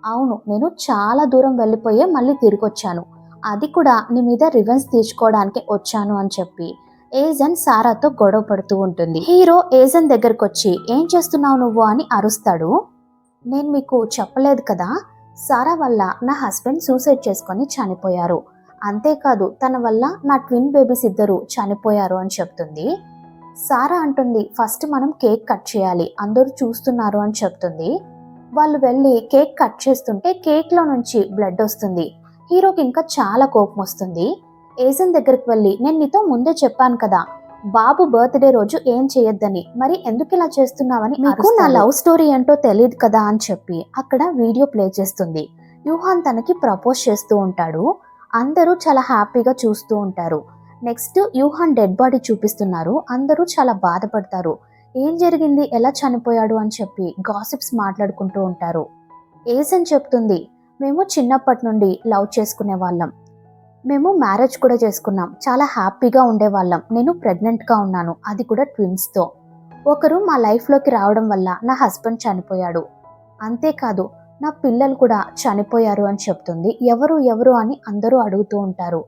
అవును, నేను చాలా దూరం వెళ్ళిపోయే మళ్ళీ తిరిగి వచ్చాను. అది కూడా నీ మీద రివెంజ్ తీర్చుకోవడానికే వచ్చాను అని చెప్పి ఏజెన్ సారాతో గొడవ పడుతూ ఉంటుంది. హీరో ఏజెన్ దగ్గరకు వచ్చి ఏం చేస్తున్నావు నువ్వు అని అరుస్తాడు. నేను మీకు చెప్పలేదు కదా, సారా వల్ల నా హస్బెండ్ సూసైడ్ చేసుకొని చనిపోయారు. అంతేకాదు తన వల్ల నా ట్విన్ బేబీస్ ఇద్దరు చనిపోయారు అని చెప్తుంది. సారా అంటుంది, ఫస్ట్ మనం కేక్ కట్ చేయాలి, అందరూ చూస్తున్నారు అని చెప్తుంది. వాళ్ళు వెళ్ళి కేక్ కట్ చేస్తుంటే కేక్లో నుంచి బ్లడ్ వస్తుంది. హీరోకి ఇంకా చాలా కోపం వస్తుంది. ఏజెన్ దగ్గరికి వెళ్ళి, నేను నీతో ముందే చెప్పాను కదా బాబు బర్త్డే రోజు ఏం చేయొద్దని, మరి ఎందుకు ఇలా చేస్తున్నావని, మీకు నా లవ్ స్టోరీ ఏంటో తెలియదు కదా అని చెప్పి అక్కడ వీడియో ప్లే చేస్తుంది. యూహాన్ తనకి ప్రపోజ్ చేస్తూ ఉంటాడు. అందరూ చాలా హ్యాపీగా చూస్తూ ఉంటారు. నెక్స్ట్ యూహాన్ డెడ్ బాడీ చూపిస్తున్నారు. అందరూ చాలా బాధపడతారు. ఏం జరిగింది, ఎలా చనిపోయాడు అని చెప్పి గాసిప్స్ మాట్లాడుకుంటూ ఉంటారు. ఏజెన్ చెప్తుంది, మేము చిన్నప్పటి నుండి లవ్ చేసుకునే వాళ్ళం, మేము మ్యారేజ్ కూడా చేసుకున్నాం, చాలా హ్యాపీగా ఉండేవాళ్ళం. నేను ప్రెగ్నెంట్గా ఉన్నాను, అది కూడా ట్విన్స్తో. ఒకరు మా లైఫ్లోకి రావడం వల్ల నా హస్బెండ్ చనిపోయాడు. అంతేకాదు నా పిల్లలు కూడా చనిపోయారు అని చెప్తుంది. ఎవరు ఎవరు అని అందరూ అడుగుతూ ఉంటారు.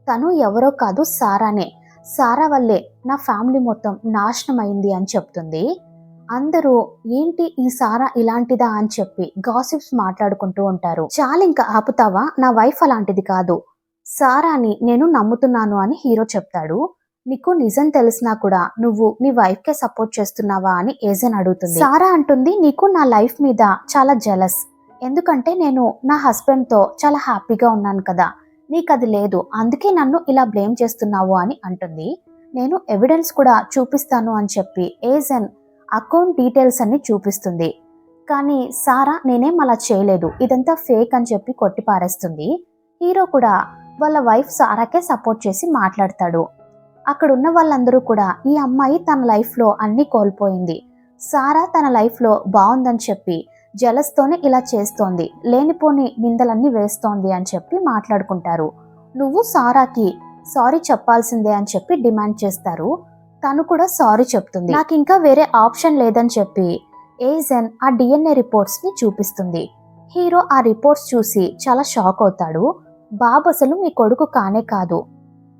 తను ఎవరో కాదు, సారానే. సారా వల్లే నా ఫ్యామిలీ మొత్తం నాశనం అయింది అని చెప్తుంది. అందరూ ఏంటి ఈ సారా ఇలాంటిదా అని చెప్పి గాసిప్స్ మాట్లాడుకుంటూ ఉంటారు. చాలా ఇంకా ఆపుతావా, నా వైఫ్ అలాంటిది కాదు, సారాని నేను నమ్ముతున్నాను అని హీరో చెప్తాడు. నీకు నిజం తెలిసినా కూడా నువ్వు నీ వైఫ్కే సపోర్ట్ చేస్తున్నావా అని ఏజెన్ అడుగుతుంది. సారా అంటుంది, నీకు నా లైఫ్ మీద చాలా జెలస్, ఎందుకంటే నేను నా హస్బెండ్తో చాలా హ్యాపీగా ఉన్నాను కదా, నీకు అది లేదు, అందుకే నన్ను ఇలా బ్లేమ్ చేస్తున్నావు అని అంటుంది. నేను ఎవిడెన్స్ కూడా చూపిస్తాను అని చెప్పి ఏజెన్ అకౌంట్ డీటెయిల్స్ అన్ని చూపిస్తుంది. కానీ సారా నేనేం అలా చేయలేదు, ఇదంతా ఫేక్ అని చెప్పి కొట్టిపారేస్తుంది. హీరో కూడా వాళ్ళ వైఫ్ సారాకే సపోర్ట్ చేసి మాట్లాడతాడు. అక్కడ ఉన్న వాళ్ళందరూ కూడా ఈ అమ్మాయి తన లైఫ్లో అన్నీ కోల్పోయింది, సారా తన లైఫ్లో బాగుందని చెప్పి జలస్తోనే ఇలా చేస్తోంది, లేనిపోని నిందలన్నీ వేస్తోంది అని చెప్పి మాట్లాడుకుంటారు. నువ్వు సారాకి సారీ చెప్పాల్సిందే అని చెప్పి డిమాండ్ చేస్తారు. తను కూడా సారీ చెప్తుంది. నాకు ఇంకా వేరే ఆప్షన్ లేదని చెప్పి ఏజెన్ ఆ DNA రిపోర్ట్స్ని చూపిస్తుంది. హీరో ఆ రిపోర్ట్స్ చూసి చాలా షాక్ అవుతాడు. బాబు అసలు మీ కొడుకు కానే కాదు,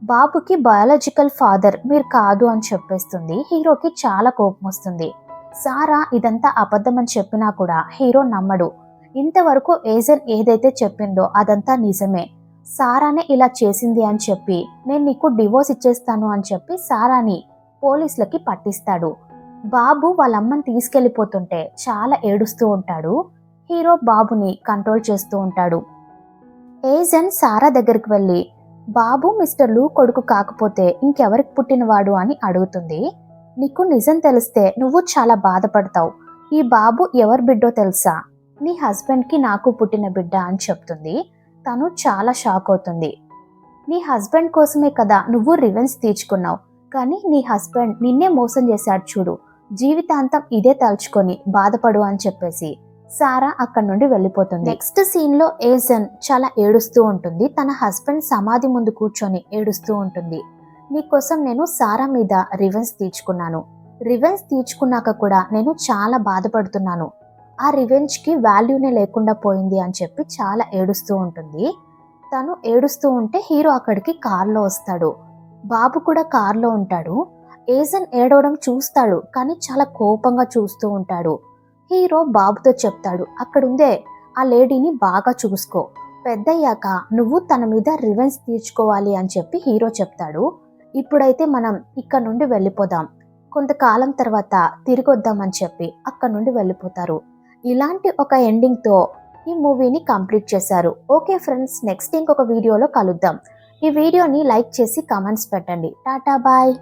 బాబుకి బయాలజికల్ ఫాదర్ మీరు కాదు అని చెప్పేస్తుంది. హీరోకి చాలా కోపం వస్తుంది. సారా ఇదంతా అబద్ధం అని చెప్పినా కూడా హీరో నమ్మడు. ఇంతవరకు ఏజెన్ ఏదైతే చెప్పిందో అదంతా నిజమే, సారానే ఇలా చేసింది అని చెప్పి నేను నీకు డివోర్స్ ఇచ్చేస్తాను అని చెప్పి సారాని పోలీసులకి పట్టిస్తాడు. బాబు వాళ్ళమ్మని తీసుకెళ్ళిపోతుంటే చాలా ఏడుస్తూ ఉంటాడు. హీరో బాబుని కంట్రోల్ చేస్తూ ఉంటాడు. ఏజెన్ సారా దగ్గరికి వెళ్ళి, బాబు మిస్టర్ లూ కొడుకు కాకపోతే ఇంకెవరికి పుట్టినవాడు అని అడుగుతుంది. నీకు నిజం తెలిస్తే నువ్వు చాలా బాధపడతావు, ఈ బాబు ఎవరి బిడ్డో తెలుసా, నీ హస్బెండ్కి నాకు పుట్టిన బిడ్డ అని చెప్తుంది. తను చాలా షాక్ అవుతుంది. నీ హస్బెండ్ కోసమే కదా నువ్వు రివెంజ్ తీర్చుకున్నావు, కానీ నీ హస్బెండ్ నిన్నే మోసం చేశాడు చూడు, జీవితాంతం ఇదే తలుచుకొని బాధపడు అని చెప్పేసి సారా అక్కడి నుండి వెళ్ళిపోతుంది. నెక్స్ట్ సీన్ లో ఏజెన్ చాలా ఏడుస్తూ ఉంటుంది. తన హస్బెండ్ సమాధి ముందు కూర్చొని ఏడుస్తూ ఉంటుంది. నీకోసం నేను సారా మీద రివెంజ్ తీర్చుకున్నాను, రివెంజ్ తీర్చుకున్నాక కూడా నేను చాలా బాధపడుతున్నాను, ఆ రివెంజ్ కి వాల్యూనే లేకుండా పోయింది అని చెప్పి చాలా ఏడుస్తూ ఉంటుంది. తను ఏడుస్తూ ఉంటే హీరో అక్కడికి కార్లో వస్తాడు. బాబు కూడా కార్లో ఉంటాడు. ఏజెన్ ఏడవడం చూస్తాడు, కానీ చాలా కోపంగా చూస్తూ ఉంటాడు. హీరో బాబుతో చెప్తాడు, అక్కడుందే ఆ లేడీని బాగా చూసుకో, పెద్దయ్యాక నువ్వు తన మీద రివెంజ్ తీర్చుకోవాలి అని చెప్పి హీరో చెప్తాడు. ఇప్పుడైతే మనం ఇక్కడ నుండి వెళ్ళిపోదాం, కొంతకాలం తర్వాత తిరిగి వద్దామని చెప్పి అక్కడ నుండి వెళ్ళిపోతారు. ఇలాంటి ఒక ఎండింగ్తో ఈ మూవీని కంప్లీట్ చేశారు. ఓకే ఫ్రెండ్స్, నెక్స్ట్ ఇంకొక వీడియోలో కలుద్దాం. ఈ వీడియోని లైక్ చేసి కామెంట్స్ పెట్టండి. టాటా బాయ్.